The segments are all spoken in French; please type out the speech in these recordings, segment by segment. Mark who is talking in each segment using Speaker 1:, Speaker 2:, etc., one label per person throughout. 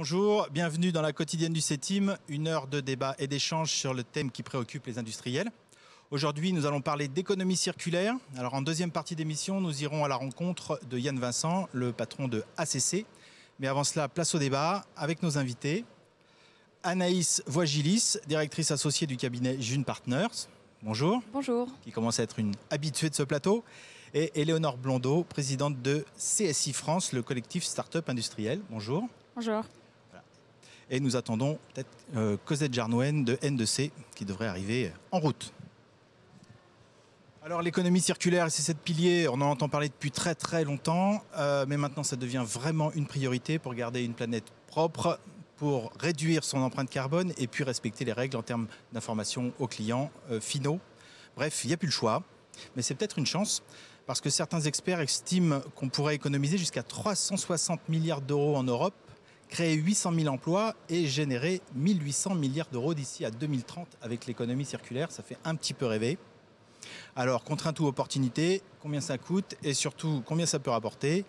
Speaker 1: Bonjour, bienvenue dans la quotidienne du CETIM, une heure de débat et d'échange sur le thème qui préoccupe les industriels. Aujourd'hui, nous allons parler d'économie circulaire. Alors en deuxième partie d'émission, nous irons à la rencontre de Yann Vincent, le patron de ACC. Mais avant cela, place au débat avec nos invités. Anaïs Voigilis, directrice associée du cabinet June Partners. Bonjour.
Speaker 2: Bonjour.
Speaker 1: Qui commence à être une habituée de ce plateau. Et Éléonore Blondeau, présidente de CSI France, le collectif Start-up industriel. Bonjour.
Speaker 2: Bonjour.
Speaker 1: Voilà. Et nous attendons peut-être Cosette Jarnouen de N2C qui devrait arriver en route. Alors l'économie circulaire, c'est 7 piliers, on en entend parler depuis très très longtemps, mais maintenant ça devient vraiment une priorité pour garder une planète propre, pour réduire son empreinte carbone et puis respecter les règles en termes d'information aux clients finaux. Bref, il n'y a plus le choix, mais c'est peut-être une chance, parce que certains experts estiment qu'on pourrait économiser jusqu'à 360 milliards d'euros en Europe, créer 800 000 emplois et générer 1800 milliards d'euros d'ici à 2030 avec l'économie circulaire. Ça fait un petit peu rêver. Alors, contrainte ou opportunité, combien ça coûte et surtout combien ça peut rapporter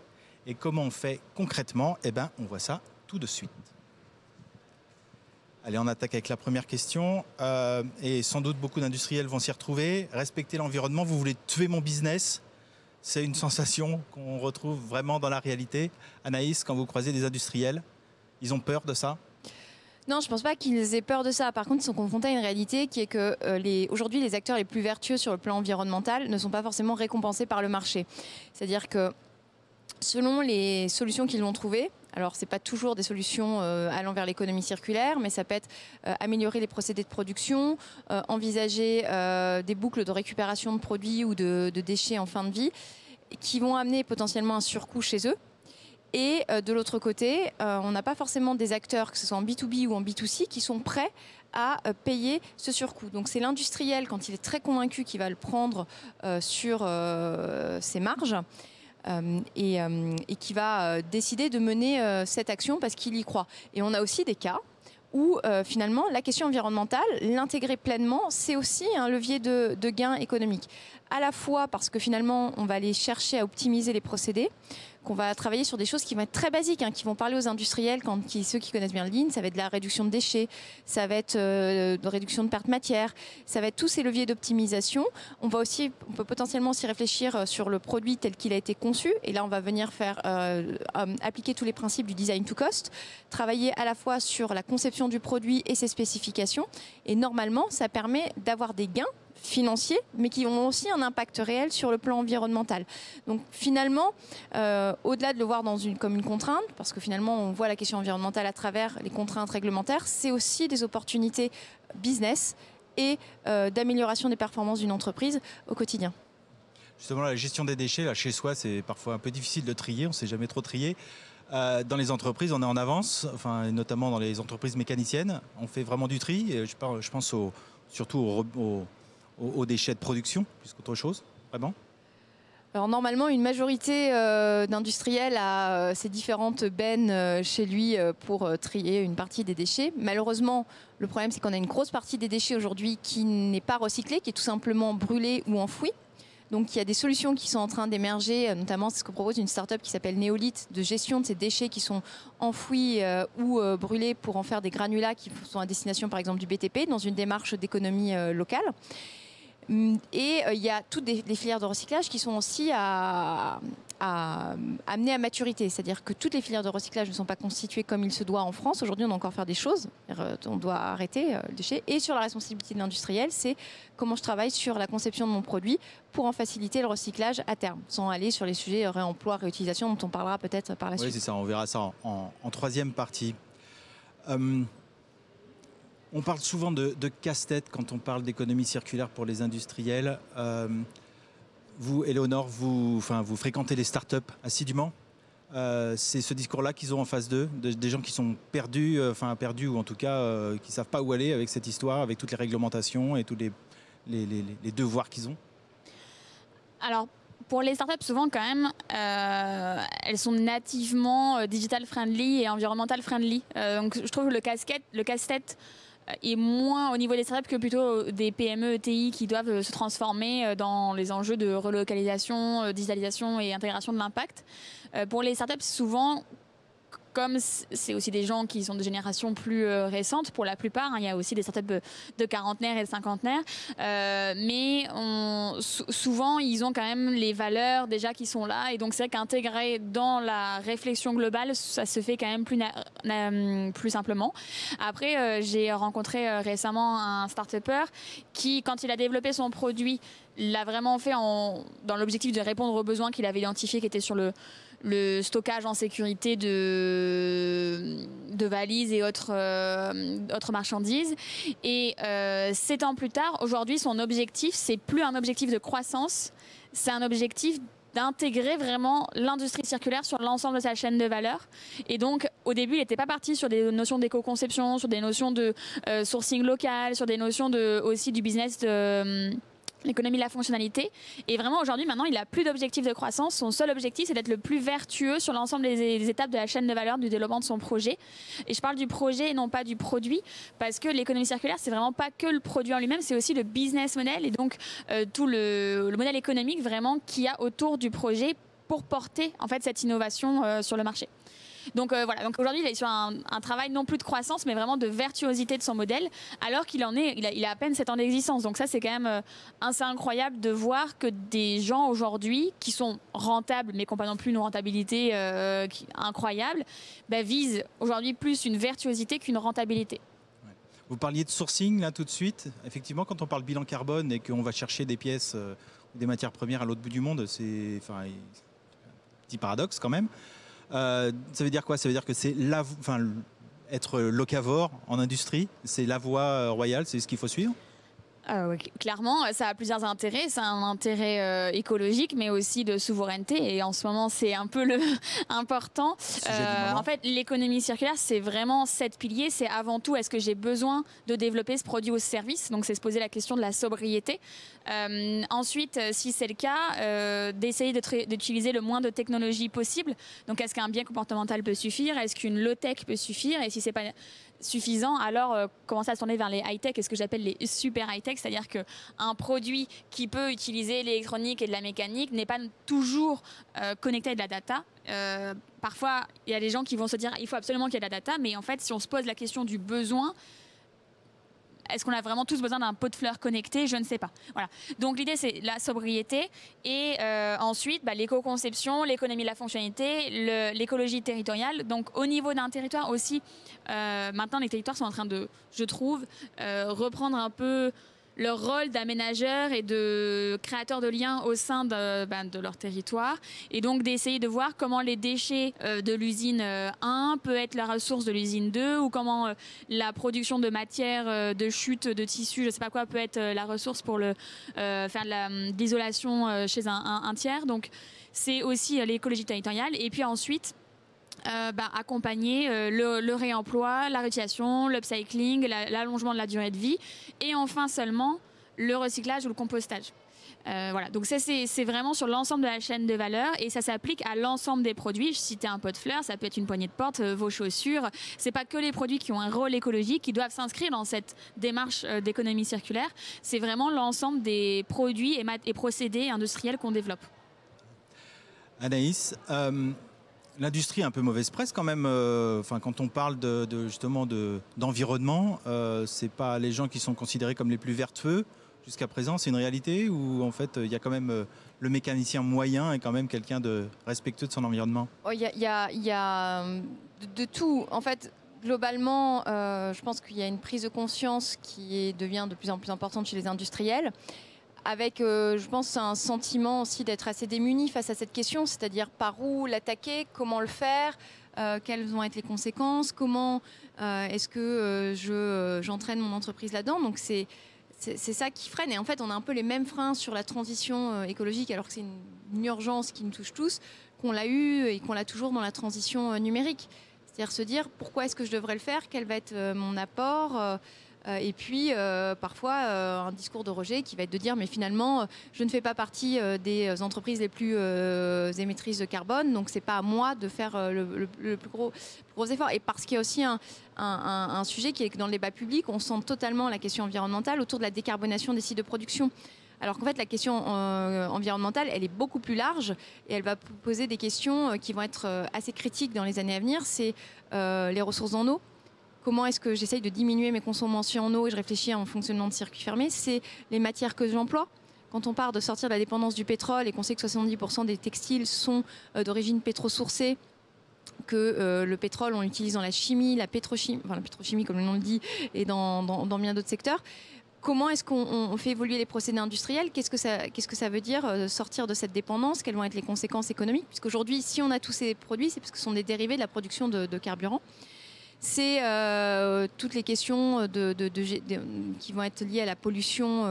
Speaker 1: et comment on fait concrètement? Eh bien, on voit ça tout de suite. Allez, on attaque avec la première question. Et sans doute beaucoup d'industriels vont s'y retrouver. Respecter l'environnement, vous voulez tuer mon business? C'est une sensation qu'on retrouve vraiment dans la réalité. Anaïs, quand vous croisez des industriels, ils ont peur de ça?
Speaker 2: Non, je ne pense pas qu'ils aient peur de ça. Par contre, ils sont confrontés à une réalité qui est que aujourd'hui, les acteurs les plus vertueux sur le plan environnemental ne sont pas forcément récompensés par le marché. C'est-à-dire que selon les solutions qu'ils vont trouver, alors ce n'est pas toujours des solutions allant vers l'économie circulaire, mais ça peut être améliorer les procédés de production, envisager des boucles de récupération de produits ou de déchets en fin de vie, qui vont amener potentiellement un surcoût chez eux. Et de l'autre côté, on n'a pas forcément des acteurs, que ce soit en B2B ou en B2C, qui sont prêts à payer ce surcoût. Donc c'est l'industriel, quand il est très convaincu, qui va le prendre sur ses marges et qui va décider de mener cette action parce qu'il y croit. Et on a aussi des cas où finalement la question environnementale, l'intégrer pleinement, c'est aussi un levier de gain économique. À la fois parce que finalement on va aller chercher à optimiser les procédés, qu'on va travailler sur des choses qui vont être très basiques, qui vont parler aux industriels, ceux qui connaissent bien le Lean, ça va être de la réduction de déchets, ça va être de réduction de pertes matières, ça va être tous ces leviers d'optimisation. On peut potentiellement aussi réfléchir sur le produit tel qu'il a été conçu, et là on va venir appliquer tous les principes du design to cost, travailler à la fois sur la conception du produit et ses spécifications, et normalement ça permet d'avoir des gains financiers, mais qui ont aussi un impact réel sur le plan environnemental. Donc finalement, au-delà de le voir comme une contrainte, parce que finalement on voit la question environnementale à travers les contraintes réglementaires, c'est aussi des opportunités business et d'amélioration des performances d'une entreprise au quotidien.
Speaker 1: Justement, la gestion des déchets, là, chez soi, c'est parfois un peu difficile de trier, on ne sait jamais trop trier. Dans les entreprises, on est en avance, notamment dans les entreprises mécaniciennes. On fait vraiment du tri. Et je pense surtout aux déchets de production, plus qu'autre chose, vraiment.
Speaker 2: Alors normalement, une majorité d'industriels a ces différentes bennes chez lui pour trier une partie des déchets. Malheureusement, le problème, c'est qu'on a une grosse partie des déchets aujourd'hui qui n'est pas recyclée, qui est tout simplement brûlée ou enfouie. Donc il y a des solutions qui sont en train d'émerger, notamment c'est ce que propose une start-up qui s'appelle Néolith, de gestion de ces déchets qui sont enfouis ou brûlés pour en faire des granulats qui sont à destination par exemple du BTP, dans une démarche d'économie locale. Et il y a toutes les filières de recyclage qui sont aussi amenées à maturité. C'est-à-dire que toutes les filières de recyclage ne sont pas constituées comme il se doit en France. Aujourd'hui, on doit encore faire des choses. On doit arrêter le déchet. Et sur la responsabilité de l'industriel, c'est comment je travaille sur la conception de mon produit pour en faciliter le recyclage à terme, sans aller sur les sujets réemploi, réutilisation, dont on parlera peut-être par la suite.
Speaker 1: Oui, c'est ça. On verra ça en troisième partie. On parle souvent de casse-tête quand on parle d'économie circulaire pour les industriels. Vous, Éléonore, vous fréquentez les startups assidûment. C'est ce discours-là qu'ils ont en face d'eux, des gens qui sont perdus ou en tout cas qui ne savent pas où aller avec cette histoire, avec toutes les réglementations et tous les devoirs qu'ils ont.
Speaker 3: Alors, pour les startups, souvent quand même, elles sont nativement digital friendly et environmental friendly. Donc je trouve que le casse-tête est moins au niveau des startups que plutôt des PME, ETI qui doivent se transformer dans les enjeux de relocalisation, digitalisation et intégration de l'impact. Pour les startups, souvent, comme c'est aussi des gens qui sont de générations plus récentes pour la plupart, hein, il y a aussi des startups de quarantenaires et de cinquantenaires, mais souvent ils ont quand même les valeurs déjà qui sont là, et donc c'est vrai qu'intégrer dans la réflexion globale, ça se fait quand même plus simplement. Après, j'ai rencontré récemment un start-upper qui, quand il a développé son produit, l'a vraiment fait dans l'objectif de répondre aux besoins qu'il avait identifiés, qui étaient sur le stockage en sécurité de valises et autres marchandises. Et 7 ans plus tard, aujourd'hui, son objectif, c'est plus un objectif de croissance, c'est un objectif d'intégrer vraiment l'industrie circulaire sur l'ensemble de sa chaîne de valeur. Et donc, au début, il n'était pas parti sur des notions d'éco-conception, sur des notions de sourcing local, sur des notions aussi du business de l'économie de la fonctionnalité. Et vraiment, aujourd'hui, maintenant, il n'a plus d'objectif de croissance. Son seul objectif, c'est d'être le plus vertueux sur l'ensemble des étapes de la chaîne de valeur du développement de son projet. Et je parle du projet et non pas du produit, parce que l'économie circulaire, c'est vraiment pas que le produit en lui-même, c'est aussi le business model et donc tout le modèle économique vraiment qu'il y a autour du projet pour porter en fait cette innovation sur le marché. Donc voilà, donc aujourd'hui il est sur un travail non plus de croissance mais vraiment de virtuosité de son modèle, alors qu'il il a à peine 7 ans d'existence. Donc ça c'est quand même assez incroyable de voir que des gens aujourd'hui qui sont rentables mais qui n'ont pas non plus une rentabilité incroyable, visent aujourd'hui plus une virtuosité qu'une rentabilité.
Speaker 1: Vous parliez de sourcing là tout de suite. Effectivement, quand on parle bilan carbone et qu'on va chercher des pièces ou des matières premières à l'autre bout du monde, c'est un petit paradoxe quand même. Ça veut dire quoi? Ça veut dire que c'est être locavore en industrie, c'est la voie royale, c'est ce qu'il faut suivre?
Speaker 3: Oui, clairement, ça a plusieurs intérêts. C'est un intérêt écologique, mais aussi de souveraineté. Et en ce moment, c'est un peu important. En fait, l'économie circulaire, c'est vraiment 7 piliers. C'est avant tout, est-ce que j'ai besoin de développer ce produit ou ce service? Donc, c'est se poser la question de la sobriété. Ensuite, si c'est le cas, d'essayer d'utiliser le moins de technologie possible. Donc, est-ce qu'un bien comportemental peut suffire? Est-ce qu'une low-tech peut suffire? Et si c'est pas suffisant, alors commencer à se tourner vers les high-tech et ce que j'appelle les super high-tech, c'est-à-dire qu'un produit qui peut utiliser l'électronique et de la mécanique n'est pas toujours connecté à de la data. Parfois, il y a des gens qui vont se dire il faut absolument qu'il y ait de la data, mais en fait, si on se pose la question du besoin, est-ce qu'on a vraiment tous besoin d'un pot de fleurs connecté? Je ne sais pas. Voilà. Donc l'idée, c'est la sobriété et ensuite l'éco-conception, l'économie de la fonctionnalité, l'écologie territoriale. Donc au niveau d'un territoire aussi, maintenant les territoires sont en train de, je trouve, reprendre un peu leur rôle d'aménageur et de créateur de liens au sein de leur territoire, et donc d'essayer de voir comment les déchets de l'usine 1 peut être la ressource de l'usine 2, ou comment la production de matière, de chute, de tissu, je ne sais pas quoi, peut être la ressource pour faire de l'isolation chez un tiers. Donc c'est aussi l'écologie territoriale. Et puis ensuite, accompagner le réemploi, la réutilisation, l'upcycling, l'allongement de la durée de vie, et enfin seulement le recyclage ou le compostage. Voilà, donc ça c'est vraiment sur l'ensemble de la chaîne de valeur, et ça s'applique à l'ensemble des produits. Je citais un pot de fleurs, ça peut être une poignée de porte, vos chaussures. C'est pas que les produits qui ont un rôle écologique qui doivent s'inscrire dans cette démarche d'économie circulaire. C'est vraiment l'ensemble des produits et procédés industriels qu'on développe.
Speaker 1: Anaïs, l'industrie a un peu mauvaise presse quand même. Quand on parle justement d'environnement, c'est pas les gens qui sont considérés comme les plus vertueux jusqu'à présent. C'est une réalité où en fait il y a quand même le mécanicien moyen est quand même quelqu'un de respectueux de son environnement.
Speaker 2: Il y a de tout. En fait, globalement, je pense qu'il y a une prise de conscience qui devient de plus en plus importante chez les industriels, avec, je pense, un sentiment aussi d'être assez démunis face à cette question, c'est-à-dire par où l'attaquer, comment le faire, quelles vont être les conséquences, comment est-ce que j'entraîne mon entreprise là-dedans. Donc c'est ça qui freine. Et en fait, on a un peu les mêmes freins sur la transition écologique, alors que c'est une urgence qui nous touche tous, qu'on l'a eu et qu'on l'a toujours dans la transition numérique. C'est-à-dire se dire pourquoi est-ce que je devrais le faire, quel va être mon apport, et puis parfois un discours de rejet qui va être de dire mais finalement je ne fais pas partie des entreprises les plus émettrices de carbone, donc c'est pas à moi de faire le plus gros effort. Et parce qu'il y a aussi un sujet qui est que dans le débat public on sent totalement la question environnementale autour de la décarbonation des sites de production. Alors qu'en fait, la question environnementale, elle est beaucoup plus large et elle va poser des questions qui vont être assez critiques dans les années à venir. C'est les ressources en eau. Comment est-ce que j'essaye de diminuer mes consommations en eau et je réfléchis à un fonctionnement de circuit fermé. C'est les matières que j'emploie. Quand on part de sortir de la dépendance du pétrole et qu'on sait que 70% des textiles sont d'origine pétrosourcée, que le pétrole, on l'utilise dans la chimie, la pétrochimie comme le nom le dit, et dans bien d'autres secteurs. Comment est-ce qu'on fait évoluer les procédés industriels? Qu'est-ce que ça veut dire sortir de cette dépendance? Quelles vont être les conséquences économiques? Puisqu'aujourd'hui, si on a tous ces produits, c'est parce que ce sont des dérivés de la production de carburant. C'est toutes les questions qui vont être liées à la pollution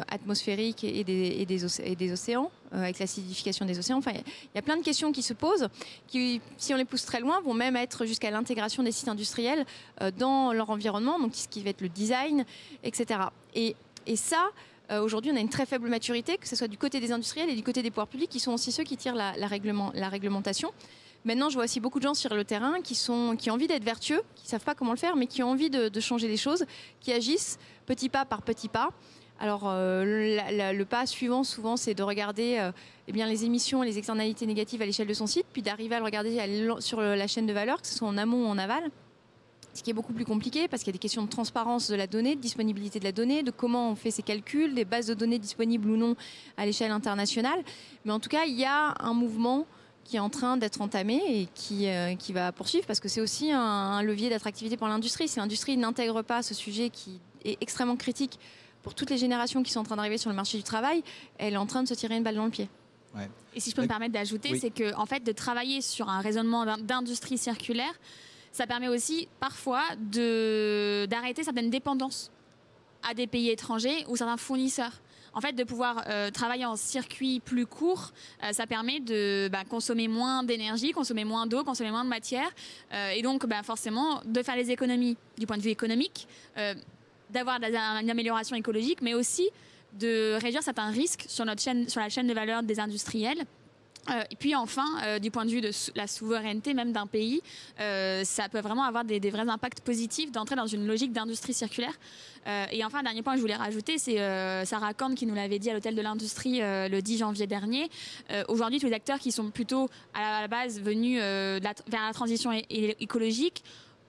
Speaker 2: atmosphérique et des océans, avec l'acidification des océans. Enfin, il y a plein de questions qui se posent, qui, si on les pousse très loin, vont même être jusqu'à l'intégration des sites industriels dans leur environnement, donc ce qui va être le design, etc. Et ça, aujourd'hui, on a une très faible maturité, que ce soit du côté des industriels et du côté des pouvoirs publics, qui sont aussi ceux qui tirent la réglementation. Maintenant, je vois aussi beaucoup de gens sur le terrain qui ont envie d'être vertueux, qui ne savent pas comment le faire, mais qui ont envie de changer les choses, qui agissent petit pas par petit pas. Alors, le pas suivant, souvent, c'est de regarder les émissions et les externalités négatives à l'échelle de son site, puis d'arriver à le regarder sur la chaîne de valeur, que ce soit en amont ou en aval. Ce qui est beaucoup plus compliqué parce qu'il y a des questions de transparence de la donnée, de disponibilité de la donnée, de comment on fait ces calculs, des bases de données disponibles ou non à l'échelle internationale. Mais en tout cas, il y a un mouvement qui est en train d'être entamé et qui va poursuivre parce que c'est aussi un levier d'attractivité pour l'industrie. Si l'industrie n'intègre pas ce sujet qui est extrêmement critique pour toutes les générations qui sont en train d'arriver sur le marché du travail, elle est en train de se tirer une balle dans le pied.
Speaker 3: Ouais. Et si je peux me permettre d'ajouter, oui, c'est que en fait, de travailler sur un raisonnement d'industrie circulaire, ça permet aussi parfois d'arrêter certaines dépendances à des pays étrangers ou certains fournisseurs. En fait, de pouvoir travailler en circuit plus court, ça permet de consommer moins d'énergie, consommer moins d'eau, consommer moins de matière. Et donc, forcément, de faire les économies du point de vue économique, d'avoir une amélioration écologique, mais aussi de réduire certains risques sur la chaîne de valeur des industriels. Et puis enfin, du point de vue de la souveraineté même d'un pays, ça peut vraiment avoir des vrais impacts positifs d'entrer dans une logique d'industrie circulaire. Et enfin, un dernier point que je voulais rajouter, c'est Sarah Korn qui nous l'avait dit à l'Hôtel de l'Industrie le 10 janvier dernier. Aujourd'hui, tous les acteurs qui sont plutôt à la base venus vers la transition écologique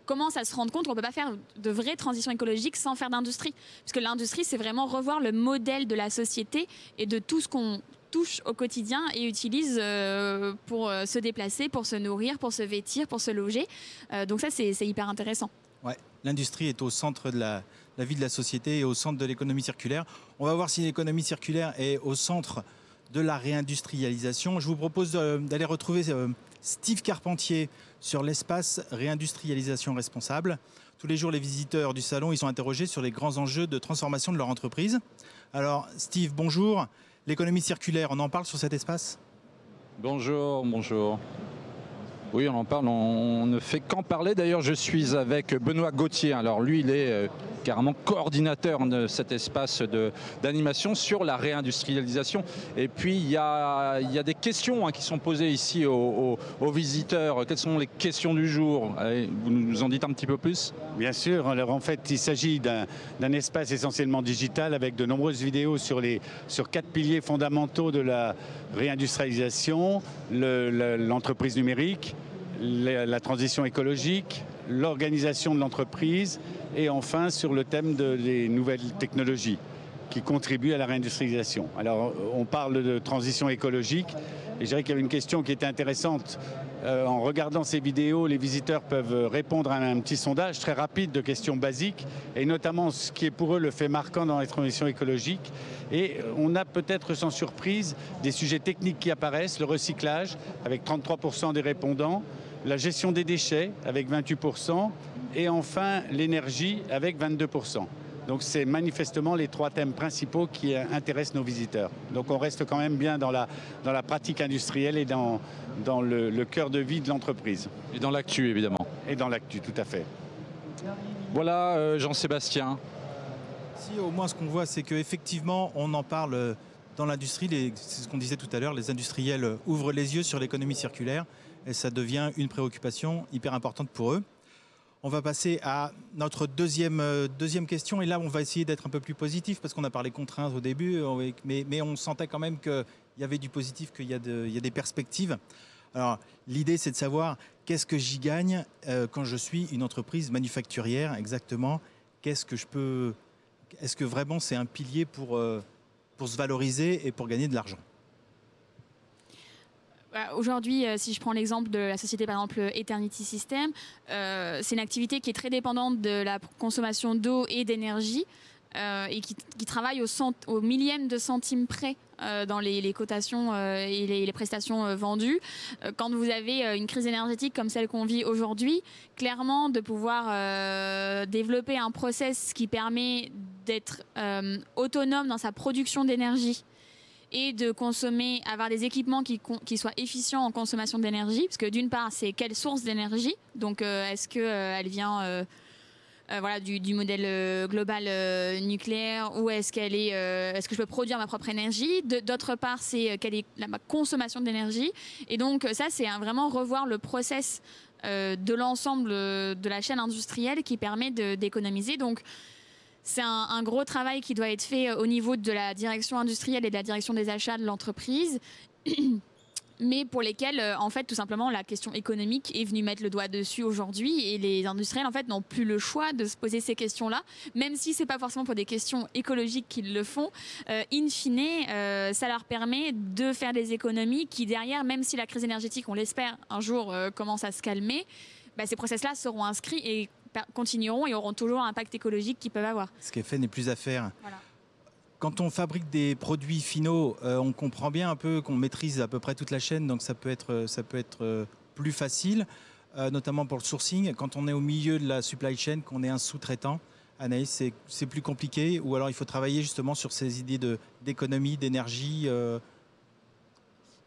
Speaker 3: commencent à se rendre compte qu'on ne peut pas faire de vraie transition écologique sans faire d'industrie. Parce que l'industrie, c'est vraiment revoir le modèle de la société et de tout ce qu'on touche au quotidien et utilise pour se déplacer, pour se nourrir, pour se vêtir, pour se loger. Donc ça, c'est hyper intéressant.
Speaker 1: Ouais, l'industrie est au centre de la vie de la société et au centre de l'économie circulaire. On va voir si l'économie circulaire est au centre de la réindustrialisation. Je vous propose d'aller retrouver Steve Carpentier sur l'espace réindustrialisation responsable. Tous les jours, les visiteurs du salon, ils sont interrogés sur les grands enjeux de transformation de leur entreprise. Alors, Steve, bonjour. L'économie circulaire, on en parle sur cet espace?
Speaker 4: Bonjour, bonjour. Oui, on en parle, on ne fait qu'en parler. D'ailleurs, je suis avec Benoît Gauthier. Alors lui, il est carrément coordinateur de cet espace d'animation sur la réindustrialisation. Et puis, il y a des questions qui sont posées ici aux visiteurs. Quelles sont les questions du jour? Allez, vous nous en dites un petit peu plus?
Speaker 5: Bien sûr. Alors, en fait, il s'agit d'un espace essentiellement digital avec de nombreuses vidéos sur 4 piliers fondamentaux de la réindustrialisation, l'entreprise numérique, la transition écologique, l'organisation de l'entreprise et enfin sur le thème des nouvelles technologies qui contribuent à la réindustrialisation. Alors on parle de transition écologique et je dirais qu'il y avait une question qui était intéressante. En regardant ces vidéos, les visiteurs peuvent répondre à un petit sondage très rapide de questions basiques et notamment ce qui est pour eux le fait marquant dans la transition écologique. Et on a peut-être sans surprise des sujets techniques qui apparaissent, le recyclage avec 33% des répondants, la gestion des déchets avec 28% et enfin l'énergie avec 22%. Donc c'est manifestement les 3 thèmes principaux qui intéressent nos visiteurs. Donc on reste quand même bien dans la pratique industrielle et dans le cœur de vie de l'entreprise.
Speaker 4: Et dans l'actu évidemment.
Speaker 5: Et dans l'actu, tout à fait.
Speaker 4: Voilà Jean-Sébastien.
Speaker 1: Si au moins ce qu'on voit, c'est qu'effectivement on en parle dans l'industrie. C'est ce qu'on disait tout à l'heure, les industriels ouvrent les yeux sur l'économie circulaire et ça devient une préoccupation hyper importante pour eux. On va passer à notre deuxième question. Et là, on va essayer d'être un peu plus positif parce qu'on a parlé contraintes au début, mais on sentait quand même qu'il y avait du positif, qu'il y a des perspectives. Alors, l'idée, c'est de savoir qu'est-ce que j'y gagne quand je suis une entreprise manufacturière exactement. Est-ce que vraiment c'est un pilier pour se valoriser et pour gagner de l'argent?
Speaker 3: Aujourd'hui, si je prends l'exemple de la société, par exemple, Eternity System, c'est une activité qui est très dépendante de la consommation d'eau et d'énergie et qui travaille au millième de centime près dans les cotations et les prestations vendues. Quand vous avez une crise énergétique comme celle qu'on vit aujourd'hui, clairement, de pouvoir développer un process qui permet d'être autonome dans sa production d'énergie et de consommer, avoir des équipements qui soient efficients en consommation d'énergie, parce que d'une part, c'est quelle source d'énergie, donc est-ce qu'elle vient du modèle global nucléaire, ou est-ce que je peux produire ma propre énergie, d'autre part, c'est quelle est ma consommation d'énergie, et donc ça, c'est vraiment revoir le process de l'ensemble de la chaîne industrielle qui permet d'économiser. Donc c'est un gros travail qui doit être fait au niveau de la direction industrielle et de la direction des achats de l'entreprise, mais pour lesquels, en fait, tout simplement, la question économique est venue mettre le doigt dessus aujourd'hui, et les industriels, en fait, n'ont plus le choix de se poser ces questions-là, même si c'est pas forcément pour des questions écologiques qu'ils le font. In fine, ça leur permet de faire des économies qui, derrière, même si la crise énergétique, on l'espère, un jour commence à se calmer, ces process-là seront inscrits et continueront et auront toujours un impact écologique qu'ils peuvent avoir.
Speaker 1: Ce qui est fait n'est plus à faire.
Speaker 3: Voilà.
Speaker 1: Quand on fabrique des produits finaux, on comprend bien un peu qu'on maîtrise à peu près toute la chaîne, donc ça peut être plus facile, notamment pour le sourcing. Quand on est au milieu de la supply chain, qu'on est un sous-traitant, Anaïs, c'est plus compliqué, ou alors il faut travailler justement sur ces idées d'économie, d'énergie.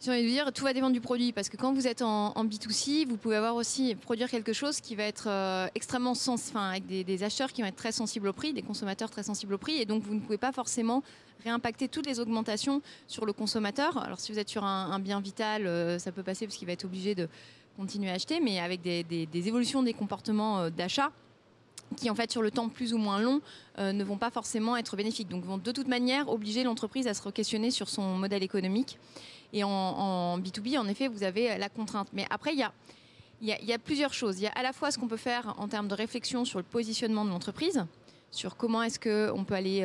Speaker 2: J'ai envie de dire, tout va dépendre du produit, parce que quand vous êtes en B2C, vous pouvez avoir aussi produire quelque chose qui va être extrêmement avec des acheteurs qui vont être très sensibles au prix, des consommateurs très sensibles au prix, et donc vous ne pouvez pas forcément réimpacter toutes les augmentations sur le consommateur. Alors si vous êtes sur un bien vital, ça peut passer parce qu'il va être obligé de continuer à acheter, mais avec des évolutions des comportements d'achat qui, en fait, sur le temps plus ou moins long, ne vont pas forcément être bénéfiques. Donc vont de toute manière obliger l'entreprise à se re-questionner sur son modèle économique. Et en B2B, en effet, vous avez la contrainte. Mais après, il y a plusieurs choses. Il y a à la fois ce qu'on peut faire en termes de réflexion sur le positionnement de l'entreprise, sur comment est-ce qu'on peut aller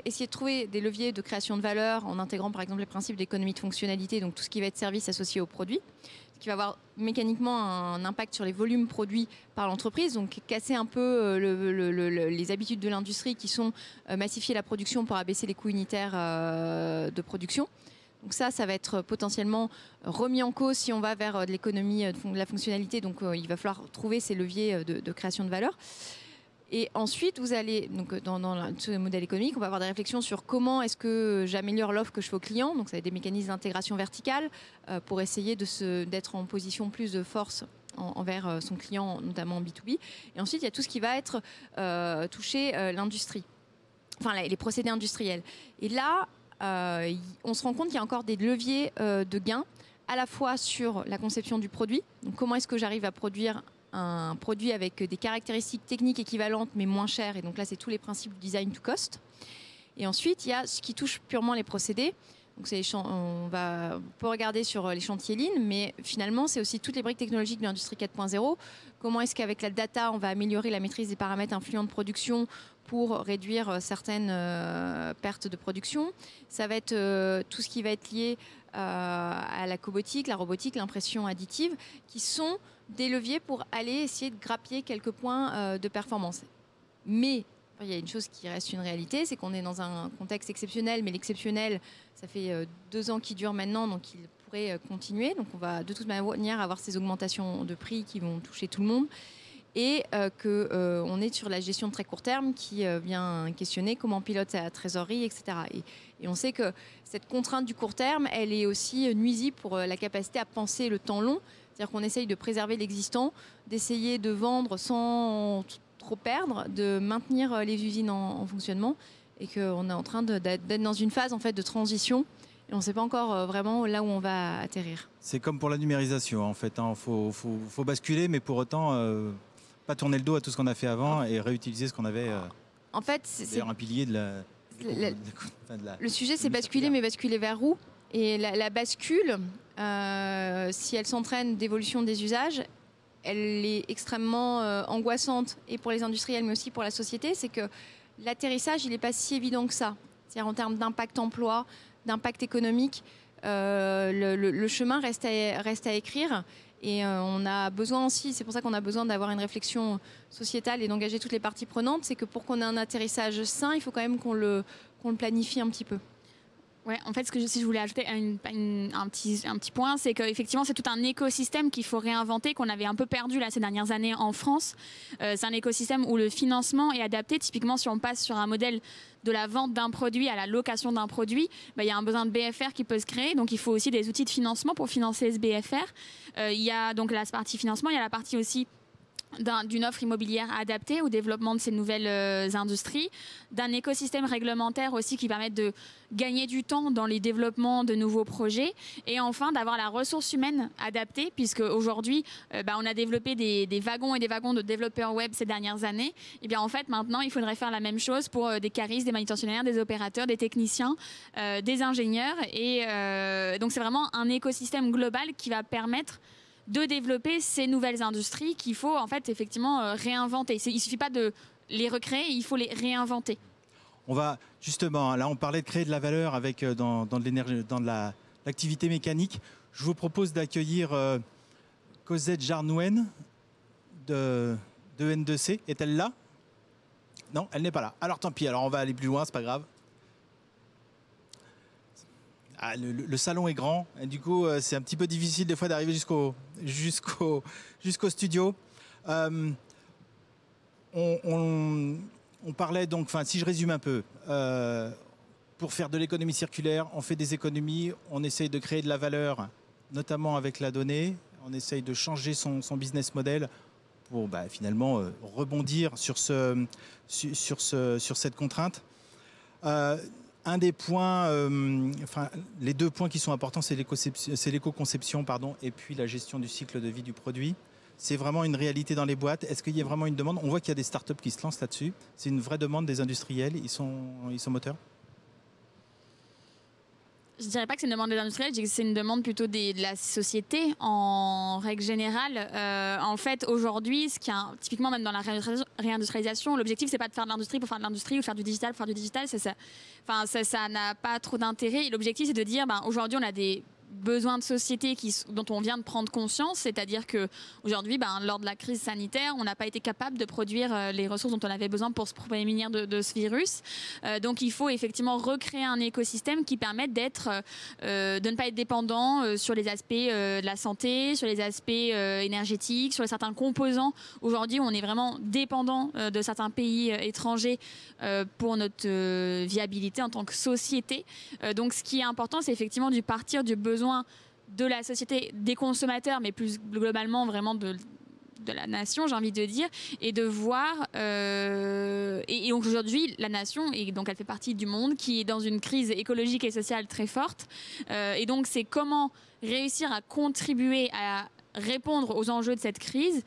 Speaker 2: essayer de trouver des leviers de création de valeur en intégrant, par exemple, les principes d'économie de fonctionnalité, donc tout ce qui va être service associé au produit, ce qui va avoir mécaniquement un impact sur les volumes produits par l'entreprise, donc casser un peu les habitudes de l'industrie qui sont massifier la production pour abaisser les coûts unitaires de production. Donc ça va être potentiellement remis en cause si on va vers de l'économie de la fonctionnalité. Donc il va falloir trouver ces leviers de création de valeur. Et ensuite, vous allez, donc dans ce modèle économique, on va avoir des réflexions sur comment est-ce que j'améliore l'offre que je fais aux clients. Donc ça va être des mécanismes d'intégration verticale pour essayer d'être en position plus de force envers son client, notamment en B2B. Et ensuite, il y a tout ce qui va être toucher l'industrie, enfin les procédés industriels. Et là, on se rend compte qu'il y a encore des leviers de gains, à la fois sur la conception du produit. Donc, comment est-ce que j'arrive à produire un produit avec des caractéristiques techniques équivalentes mais moins chères. Et donc là, c'est tous les principes du design to cost. Et ensuite, il y a ce qui touche purement les procédés. Donc on peut regarder sur les chantiers Lean, mais finalement, c'est aussi toutes les briques technologiques de l'industrie 4.0. Comment est-ce qu'avec la data, on va améliorer la maîtrise des paramètres influents de production pour réduire certaines pertes de production. Ça va être tout ce qui va être lié à la cobotique, la robotique, l'impression additive, qui sont des leviers pour aller essayer de grappiller quelques points de performance. Mais il y a une chose qui reste une réalité, c'est qu'on est dans un contexte exceptionnel, mais l'exceptionnel, ça fait 2 ans qu'il dure maintenant, donc il pourrait continuer. Donc on va de toute manière avoir ces augmentations de prix qui vont toucher tout le monde. Et qu'on est sur la gestion de très court terme qui vient questionner comment on pilote sa trésorerie, etc. Et on sait que cette contrainte du court terme, elle est aussi nuisible pour la capacité à penser le temps long. C'est-à-dire qu'on essaye de préserver l'existant, d'essayer de vendre sans trop perdre, de maintenir les usines en fonctionnement, et qu'on est en train d'être dans une phase en fait, de transition. Et on ne sait pas encore vraiment là où on va atterrir.
Speaker 1: C'est comme pour la numérisation, en fait. Il faut basculer, mais pour autant... pas tourner le dos à tout ce qu'on a fait avant et réutiliser ce qu'on avait.
Speaker 2: En fait,
Speaker 1: d'ailleurs, un pilier de la.
Speaker 2: Le sujet, c'est basculer, mais basculer vers où? Et la bascule, si elle s'entraîne d'évolution des usages, elle est extrêmement angoissante, et pour les industriels, mais aussi pour la société. C'est que l'atterrissage, il n'est pas si évident que ça. C'est-à-dire en termes d'impact emploi, d'impact économique, le chemin reste à écrire. Et on a besoin aussi, c'est pour ça qu'on a besoin d'avoir une réflexion sociétale et d'engager toutes les parties prenantes. C'est que pour qu'on ait un atterrissage sain, il faut quand même qu'on le planifie un petit peu.
Speaker 3: Ouais, en fait, si je voulais ajouter un petit point, c'est qu'effectivement, c'est tout un écosystème qu'il faut réinventer, qu'on avait un peu perdu là, ces dernières années en France. C'est un écosystème où le financement est adapté. Typiquement, si on passe sur un modèle de la vente d'un produit à la location d'un produit, il y a un besoin de BFR qui peut se créer. Donc, il faut aussi des outils de financement pour financer ce BFR. Il y a donc la partie financement, il y a la partie aussi d'une offre immobilière adaptée au développement de ces nouvelles industries, d'un écosystème réglementaire aussi qui permette de gagner du temps dans les développements de nouveaux projets, et enfin d'avoir la ressource humaine adaptée, puisque aujourd'hui on a développé des wagons et des wagons de développeurs web ces dernières années. Et bien en fait maintenant il faudrait faire la même chose pour des caristes, des manutentionnaires, des opérateurs, des techniciens, des ingénieurs, et donc c'est vraiment un écosystème global qui va permettre de développer ces nouvelles industries qu'il faut en fait effectivement réinventer. Il ne suffit pas de les recréer, il faut les réinventer.
Speaker 1: On va justement, là on parlait de créer de la valeur avec dans de l'énergie, dans l'activité mécanique. Je vous propose d'accueillir Cosette Jarnouen de N2C. Est-elle là? Non, elle n'est pas là. Alors tant pis, alors on va aller plus loin, c'est pas grave. Ah, le salon est grand, et du coup c'est un petit peu difficile des fois d'arriver jusqu'au studio. On parlait donc, enfin si je résume un peu, pour faire de l'économie circulaire, on fait des économies, on essaye de créer de la valeur, notamment avec la donnée, on essaye de changer son business model pour finalement rebondir sur cette contrainte. Un des points, les deux points qui sont importants, c'est l'éco-conception, et puis la gestion du cycle de vie du produit. C'est vraiment une réalité dans les boîtes. Est-ce qu'il y a vraiment une demande? On voit qu'il y a des startups qui se lancent là-dessus. C'est une vraie demande des industriels. Ils sont moteurs?
Speaker 3: Je ne dirais pas que c'est une demande des industriels, je dirais que c'est une demande plutôt de la société en règle générale. En fait, aujourd'hui, typiquement même dans la réindustrialisation, l'objectif, c'est pas de faire de l'industrie pour faire de l'industrie ou de faire du digital pour faire du digital. Ça n'a pas trop d'intérêt. L'objectif, c'est de dire, aujourd'hui, on a des besoins de société dont on vient de prendre conscience, c'est-à-dire qu'aujourd'hui, lors de la crise sanitaire, on n'a pas été capable de produire les ressources dont on avait besoin pour se prémunir de ce virus. Donc il faut effectivement recréer un écosystème qui permette de ne pas être dépendant sur les aspects de la santé, sur les aspects énergétiques, sur certains composants. Aujourd'hui, on est vraiment dépendant de certains pays étrangers pour notre viabilité en tant que société. Donc ce qui est important, c'est effectivement de partir du besoin de la société, des consommateurs, mais plus globalement vraiment de la nation, j'ai envie de dire, et de voir et aujourd'hui la nation, et donc elle fait partie du monde qui est dans une crise écologique et sociale très forte, et donc c'est comment réussir à contribuer à répondre aux enjeux de cette crise,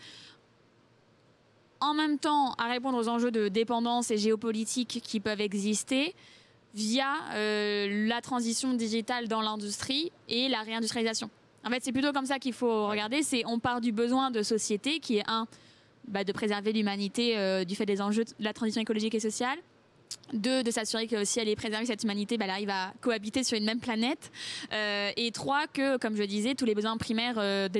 Speaker 3: en même temps à répondre aux enjeux de dépendance et géopolitique qui peuvent exister via la transition digitale dans l'industrie et la réindustrialisation. En fait, c'est plutôt comme ça qu'il faut regarder. On part du besoin de société qui est de préserver l'humanité du fait des enjeux de la transition écologique et sociale. 2, de s'assurer que si elle est préservée, cette humanité, elle arrive à cohabiter sur une même planète. Et 3, que, comme je le disais, tous les besoins primaires de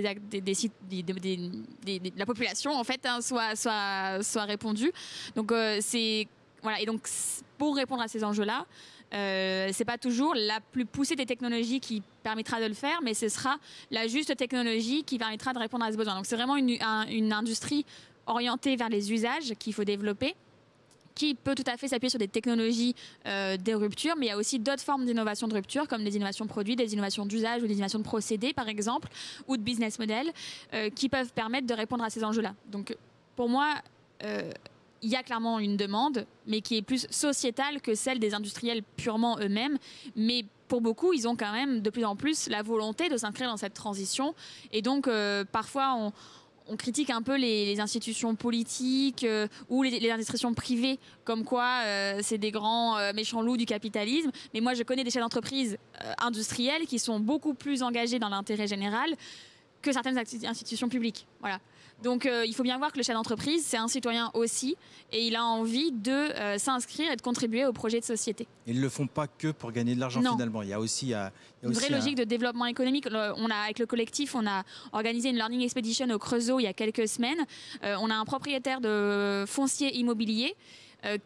Speaker 3: la population en fait soient répondus. Donc voilà, et donc pour répondre à ces enjeux-là, c'est pas toujours la plus poussée des technologies qui permettra de le faire, mais ce sera la juste technologie qui permettra de répondre à ce besoin. Donc c'est vraiment une industrie orientée vers les usages qu'il faut développer, qui peut tout à fait s'appuyer sur des technologies de rupture, mais il y a aussi d'autres formes d'innovation de rupture, comme des innovations de produits, des innovations d'usage ou des innovations de procédés, par exemple, ou de business model, qui peuvent permettre de répondre à ces enjeux-là. Donc pour moi, il y a clairement une demande, mais qui est plus sociétale que celle des industriels purement eux-mêmes. Mais pour beaucoup, ils ont quand même de plus en plus la volonté de s'inscrire dans cette transition. Et donc, parfois, on critique un peu les institutions politiques ou les institutions privées, comme quoi c'est des grands méchants loups du capitalisme. Mais moi, je connais des chefs d'entreprise industriels qui sont beaucoup plus engagés dans l'intérêt général que certaines institutions publiques. Voilà. Donc il faut bien voir que le chef d'entreprise, c'est un citoyen aussi, et il a envie de s'inscrire et de contribuer au projet de société.
Speaker 1: Ils ne le font pas que pour gagner de l'argent finalement. Il y a aussi
Speaker 3: une vraie logique de développement économique. Avec le collectif, on a organisé une Learning Expedition au Creusot il y a quelques semaines. On a un propriétaire de foncier immobilier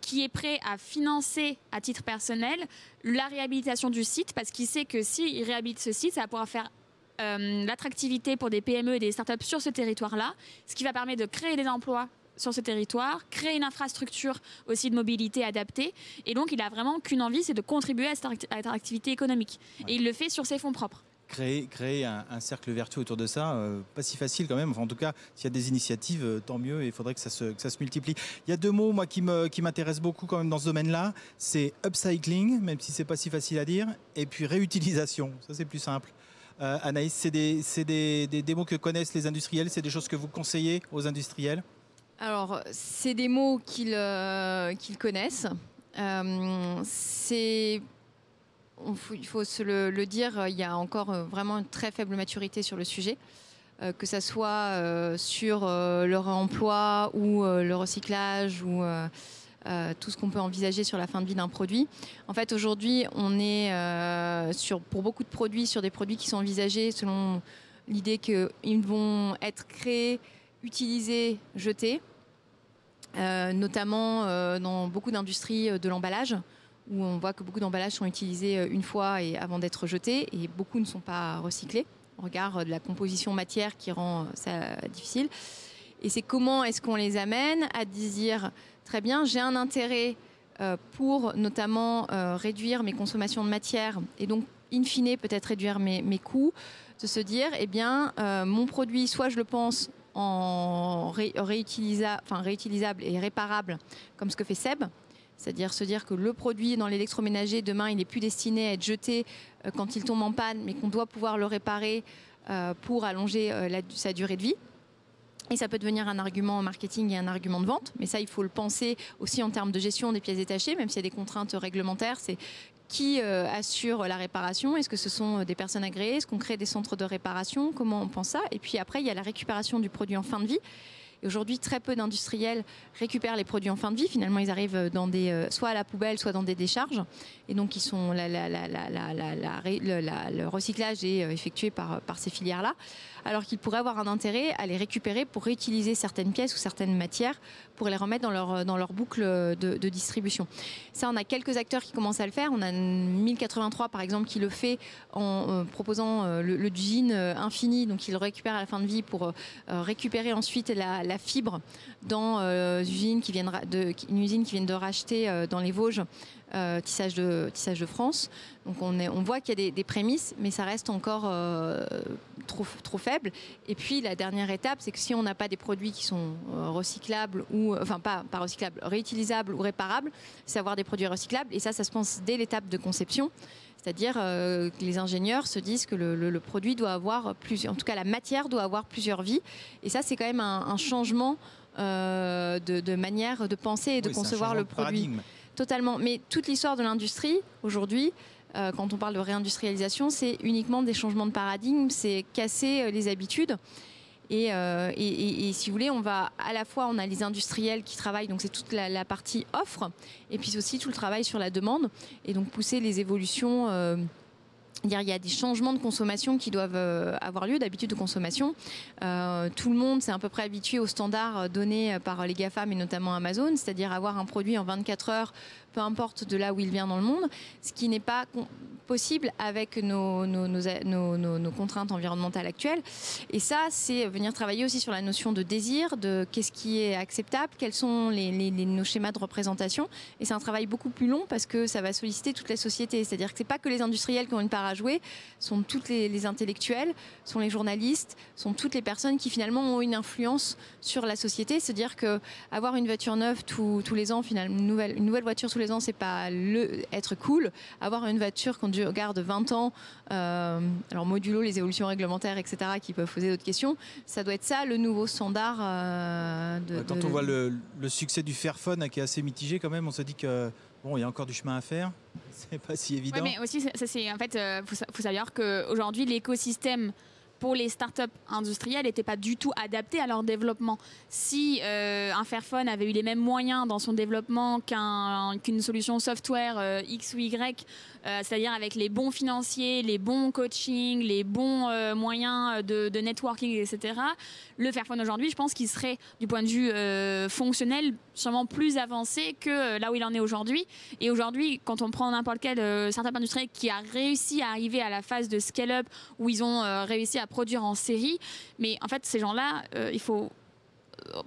Speaker 3: qui est prêt à financer à titre personnel la réhabilitation du site, parce qu'il sait que s'il réhabilite ce site, ça va pouvoir faire l'attractivité pour des PME et des startups sur ce territoire-là, ce qui va permettre de créer des emplois sur ce territoire, créer une infrastructure aussi de mobilité adaptée. Et donc, il a vraiment qu'une envie, c'est de contribuer à cette activité économique. Ouais. Et il le fait sur ses fonds propres.
Speaker 1: Créer un cercle vertueux autour de ça, pas si facile quand même. Enfin, en tout cas, s'il y a des initiatives, tant mieux. Il faudrait que ça se multiplie. Il y a 2 mots, moi, qui m'intéressent beaucoup quand même dans ce domaine-là. C'est upcycling, même si c'est pas si facile à dire, et puis réutilisation. Ça, c'est plus simple. Anaïs, c'est des mots que connaissent les industriels, c'est des choses que vous conseillez aux industriels?
Speaker 2: Alors, c'est des mots qu'ils connaissent. Il faut se le dire, il y a encore vraiment une très faible maturité sur le sujet, que ça soit sur le réemploi ou le recyclage ou tout ce qu'on peut envisager sur la fin de vie d'un produit. En fait, aujourd'hui, on est pour beaucoup de produits, sur des produits qui sont envisagés selon l'idée qu'ils vont être créés, utilisés, jetés, notamment dans beaucoup d'industries de l'emballage, où on voit que beaucoup d'emballages sont utilisés une fois et avant d'être jetés, et beaucoup ne sont pas recyclés. On regarde la composition matière qui rend ça difficile. Et c'est comment est-ce qu'on les amène à dire très bien, j'ai un intérêt pour notamment réduire mes consommations de matière et donc in fine peut-être réduire mes coûts, de se dire eh bien mon produit, soit je le pense en réutilisable et réparable comme ce que fait Seb, c'est-à-dire se dire que le produit dans l'électroménager demain il n'est plus destiné à être jeté quand il tombe en panne, mais qu'on doit pouvoir le réparer pour allonger sa durée de vie. Et ça peut devenir un argument marketing et un argument de vente. Mais ça, il faut le penser aussi en termes de gestion des pièces détachées, même s'il y a des contraintes réglementaires. C'est qui assure la réparation? Est-ce que ce sont des personnes agréées? Est-ce qu'on crée des centres de réparation? Comment on pense ça? Et puis après, il y a la récupération du produit en fin de vie. Et aujourd'hui, très peu d'industriels récupèrent les produits en fin de vie. Finalement, ils arrivent dans soit à la poubelle, soit dans des décharges. Et donc, le recyclage est effectué par ces filières-là. Alors qu'ils pourraient avoir un intérêt à les récupérer pour réutiliser certaines pièces ou certaines matières pour les remettre dans leur boucle de distribution. Ça, on a quelques acteurs qui commencent à le faire. On a 1083, par exemple, qui le fait en proposant le jean infini. Donc, il le récupère à la fin de vie pour récupérer ensuite la fibre dans une usine qui vient de racheter dans les Vosges, Tissage de France. Donc on voit qu'il y a des prémices, mais ça reste encore trop faible. Et puis la dernière étape, c'est que si on n'a pas des produits qui sont recyclables ou enfin pas recyclables, réutilisables ou réparables, c'est avoir des produits recyclables. Et ça se pense dès l'étape de conception. C'est-à-dire que les ingénieurs se disent que le produit doit avoir en tout cas la matière doit avoir plusieurs vies. Et ça, c'est quand même un changement de manière de penser et de concevoir le produit.
Speaker 1: Paradigme.
Speaker 2: Totalement. Mais toute l'histoire de l'industrie, aujourd'hui, quand on parle de réindustrialisation, c'est uniquement des changements de paradigme, c'est casser les habitudes. Et si vous voulez, on a les industriels qui travaillent, donc c'est toute la partie offre, et puis aussi tout le travail sur la demande, et donc pousser les évolutions. Il y a des changements de consommation qui doivent avoir lieu, d'habitude de consommation. Tout le monde s'est à peu près habitué aux standards donnés par les GAFAM et notamment Amazon, c'est-à-dire avoir un produit en 24 heures, peu importe de là où il vient dans le monde, ce qui n'est pas possible avec nos contraintes environnementales actuelles. Et ça, c'est venir travailler aussi sur la notion de désir, de qu'est-ce qui est acceptable, quels sont nos schémas de représentation. Et c'est un travail beaucoup plus long parce que ça va solliciter toute la société. C'est-à-dire que ce n'est pas que les industriels qui ont une part à jouer sont toutes les intellectuels, sont les journalistes, sont toutes les personnes qui finalement ont une influence sur la société. C'est-à-dire qu'avoir une voiture neuve tous les ans, finalement, une nouvelle voiture tous les ans, c'est pas être cool. Avoir une voiture qu'on garde 20 ans, alors modulo les évolutions réglementaires, etc., qui peuvent poser d'autres questions, ça doit être ça le nouveau standard.
Speaker 1: Quand on voit le succès du Fairphone qui est assez mitigé quand même, on se dit que bon, il y a encore du chemin à faire. C'est pas si évident.
Speaker 3: Oui, mais aussi, en fait, faut savoir qu'aujourd'hui, l'écosystème pour les startups industrielles n'était pas du tout adapté à leur développement. Si un Fairphone avait eu les mêmes moyens dans son développement qu'une solution software X ou Y, c'est-à-dire avec les bons financiers, les bons coachings, les bons moyens de networking, etc., le Fairphone aujourd'hui, je pense qu'il serait, du point de vue fonctionnel, sûrement plus avancé que là où il en est aujourd'hui. Et aujourd'hui, quand on prend n'importe quel startup industriel qui a réussi à arriver à la phase de scale-up, où ils ont réussi à produire en série, mais en fait, ces gens-là, il faut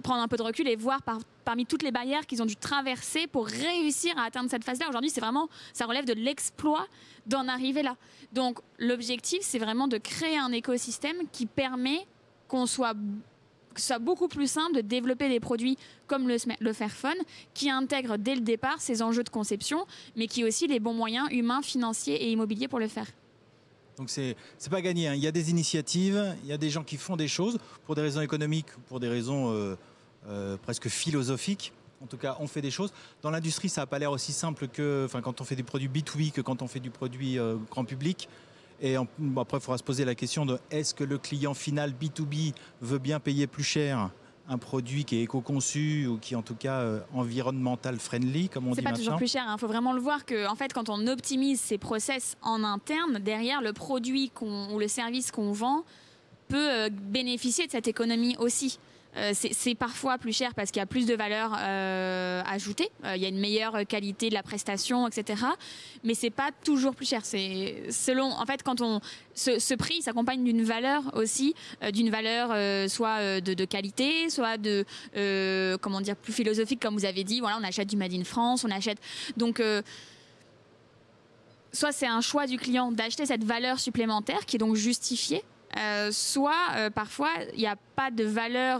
Speaker 3: prendre un peu de recul et voir parmi toutes les barrières qu'ils ont dû traverser pour réussir à atteindre cette phase-là. Aujourd'hui, c'est vraiment, ça relève de l'exploit d'en arriver là. Donc, l'objectif, c'est vraiment de créer un écosystème qui permet que ce soit beaucoup plus simple de développer des produits comme le Fairphone, qui intègre dès le départ ces enjeux de conception, mais qui a aussi les bons moyens humains, financiers et immobiliers pour le faire.
Speaker 1: Donc c'est pas gagné, hein. Il y a des initiatives, il y a des gens qui font des choses pour des raisons économiques ou pour des raisons presque philosophiques. En tout cas, on fait des choses. Dans l'industrie, ça n'a pas l'air aussi simple quand on fait des produits B2B que quand on fait du produit grand public. Et après, il faudra se poser la question de est-ce que le client final B2B veut bien payer plus cher un produit qui est éco-conçu ou qui est en tout cas environnemental friendly, comme on dit maintenant.
Speaker 3: C'est pas toujours plus cher. Il faut vraiment le voir que, en fait, quand on optimise ces process en interne, derrière le produit ou le service qu'on vend peut bénéficier de cette économie aussi. C'est parfois plus cher parce qu'il y a plus de valeur ajoutée, il y a une meilleure qualité de la prestation, etc. Mais c'est pas toujours plus cher. C'est selon, en fait, ce prix s'accompagne d'une valeur aussi, d'une valeur soit de qualité, soit de comment dire, plus philosophique, comme vous avez dit. Voilà, on achète du Made in France, on achète donc. Soit c'est un choix du client d'acheter cette valeur supplémentaire qui est donc justifiée. Soit parfois il n'y a pas de valeur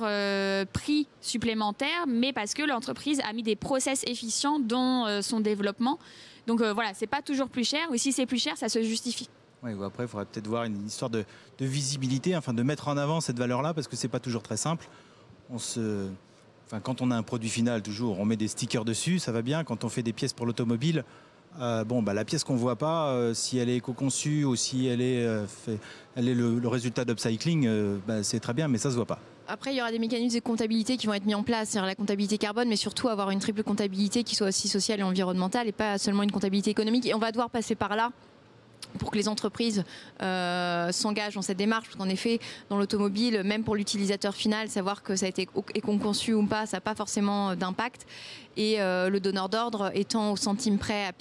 Speaker 3: prix supplémentaire, mais parce que l'entreprise a mis des process efficients dans son développement. Donc voilà, c'est pas toujours plus cher, ou si c'est plus cher, ça se justifie.
Speaker 1: Oui, après, il faudrait peut-être voir une histoire de visibilité, enfin de mettre en avant cette valeur-là, parce que c'est pas toujours très simple. Quand on a un produit final, toujours, on met des stickers dessus, ça va bien. Quand on fait des pièces pour l'automobile, la pièce qu'on ne voit pas, si elle est éco-conçue ou si elle est le résultat d'upcycling, c'est très bien, mais ça ne se voit pas.
Speaker 2: Après, il y aura des mécanismes de comptabilité qui vont être mis en place, c'est-à-dire la comptabilité carbone, mais surtout avoir une triple comptabilité qui soit aussi sociale et environnementale et pas seulement une comptabilité économique. Et on va devoir passer par là pour que les entreprises s'engagent dans cette démarche, parce qu'en effet, dans l'automobile, même pour l'utilisateur final, savoir que ça a été éco-conçu ou pas, ça n'a pas forcément d'impact. Et le donneur d'ordre, étant au centime près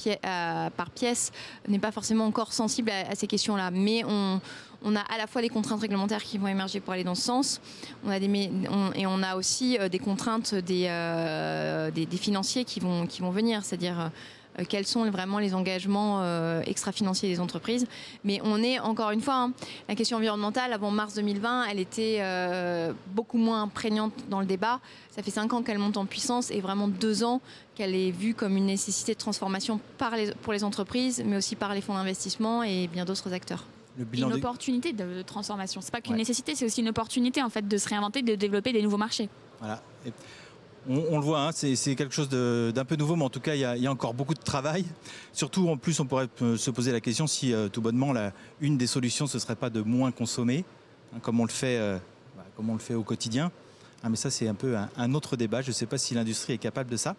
Speaker 2: par pièce, n'est pas forcément encore sensible à ces questions-là. Mais on a à la fois des contraintes réglementaires qui vont émerger pour aller dans ce sens, on a aussi des contraintes des financiers qui vont venir, c'est-à-dire quels sont vraiment les engagements extra-financiers des entreprises. Mais on est, encore une fois, la question environnementale, avant mars 2020, elle était beaucoup moins prégnante dans le débat. Ça fait 5 ans qu'elle monte en puissance et vraiment 2 ans qu'elle est vue comme une nécessité de transformation pour les entreprises, mais aussi par les fonds d'investissement et bien d'autres acteurs.
Speaker 3: Une opportunité de transformation. C'est pas qu'une nécessité, c'est aussi une opportunité en fait, de se réinventer, de développer des nouveaux marchés.
Speaker 1: Voilà. On le voit, hein, c'est quelque chose d'un peu nouveau, mais en tout cas, il y a encore beaucoup de travail. Surtout, en plus, on pourrait se poser la question si, tout bonnement, une des solutions, ce ne serait pas de moins consommer, hein, comme on le fait au quotidien. Ah, mais ça, c'est un peu un autre débat. Je ne sais pas si l'industrie est capable de ça.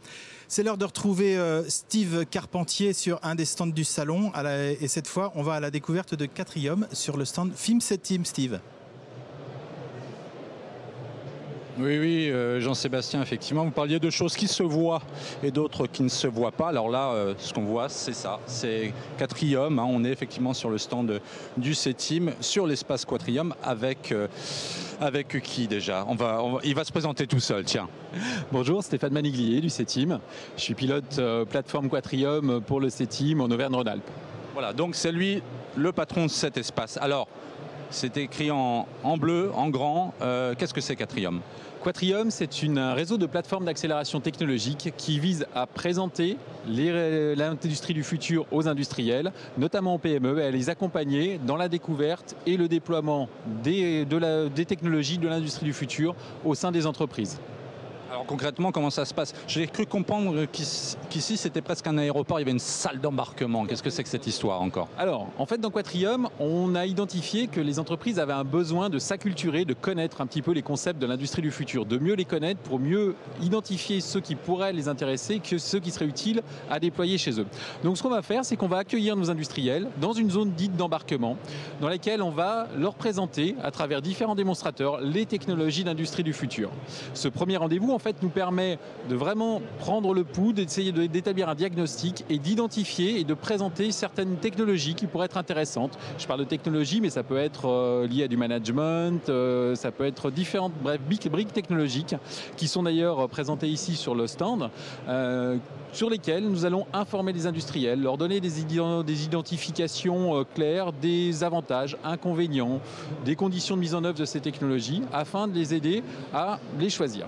Speaker 1: C'est l'heure de retrouver Steve Carpentier sur un des stands du salon. Et cette fois, on va à la découverte de Quatrium sur le stand Film7Team. Steve.
Speaker 4: Oui, Jean-Sébastien, effectivement, vous parliez de choses qui se voient et d'autres qui ne se voient pas. Alors là, ce qu'on voit, c'est ça, c'est Quatrium. Hein, on est effectivement sur le stand du C-Team, sur l'espace Quatrium, avec qui déjà il va se présenter tout seul, tiens.
Speaker 6: Bonjour, Stéphane Maniglier du C-Team. Je suis pilote plateforme Quatrium pour le C-Team en Auvergne-Rhône-Alpes.
Speaker 4: Voilà, donc c'est lui le patron de cet espace. Alors, c'est écrit en bleu, en grand. Qu'est-ce que c'est Quatrium ?
Speaker 6: Quatrium, c'est un réseau de plateformes d'accélération technologique qui vise à présenter l'industrie du futur aux industriels, notamment aux PME, et à les accompagner dans la découverte et le déploiement des technologies de l'industrie du futur au sein des entreprises.
Speaker 4: Alors concrètement, comment ça se passe? J'ai cru comprendre qu'ici, c'était presque un aéroport, il y avait une salle d'embarquement. Qu'est-ce que c'est que cette histoire encore?
Speaker 6: Alors, en fait, dans Quatrium, on a identifié que les entreprises avaient un besoin de s'acculturer, de connaître un petit peu les concepts de l'industrie du futur, de mieux les connaître pour mieux identifier ceux qui pourraient les intéresser, que ceux qui seraient utiles à déployer chez eux. Donc ce qu'on va faire, c'est qu'on va accueillir nos industriels dans une zone dite d'embarquement, dans laquelle on va leur présenter, à travers différents démonstrateurs, les technologies d'industrie du futur. Ce premier rendez-vous, en fait, nous permet de vraiment prendre le pouls, d'essayer d'établir un diagnostic et d'identifier et de présenter certaines technologies qui pourraient être intéressantes. Je parle de technologie, mais ça peut être lié à du management, ça peut être différentes briques technologiques qui sont d'ailleurs présentées ici sur le stand, sur lesquelles nous allons informer les industriels, leur donner des identifications claires, des avantages, inconvénients, des conditions de mise en œuvre de ces technologies, afin de les aider à les choisir.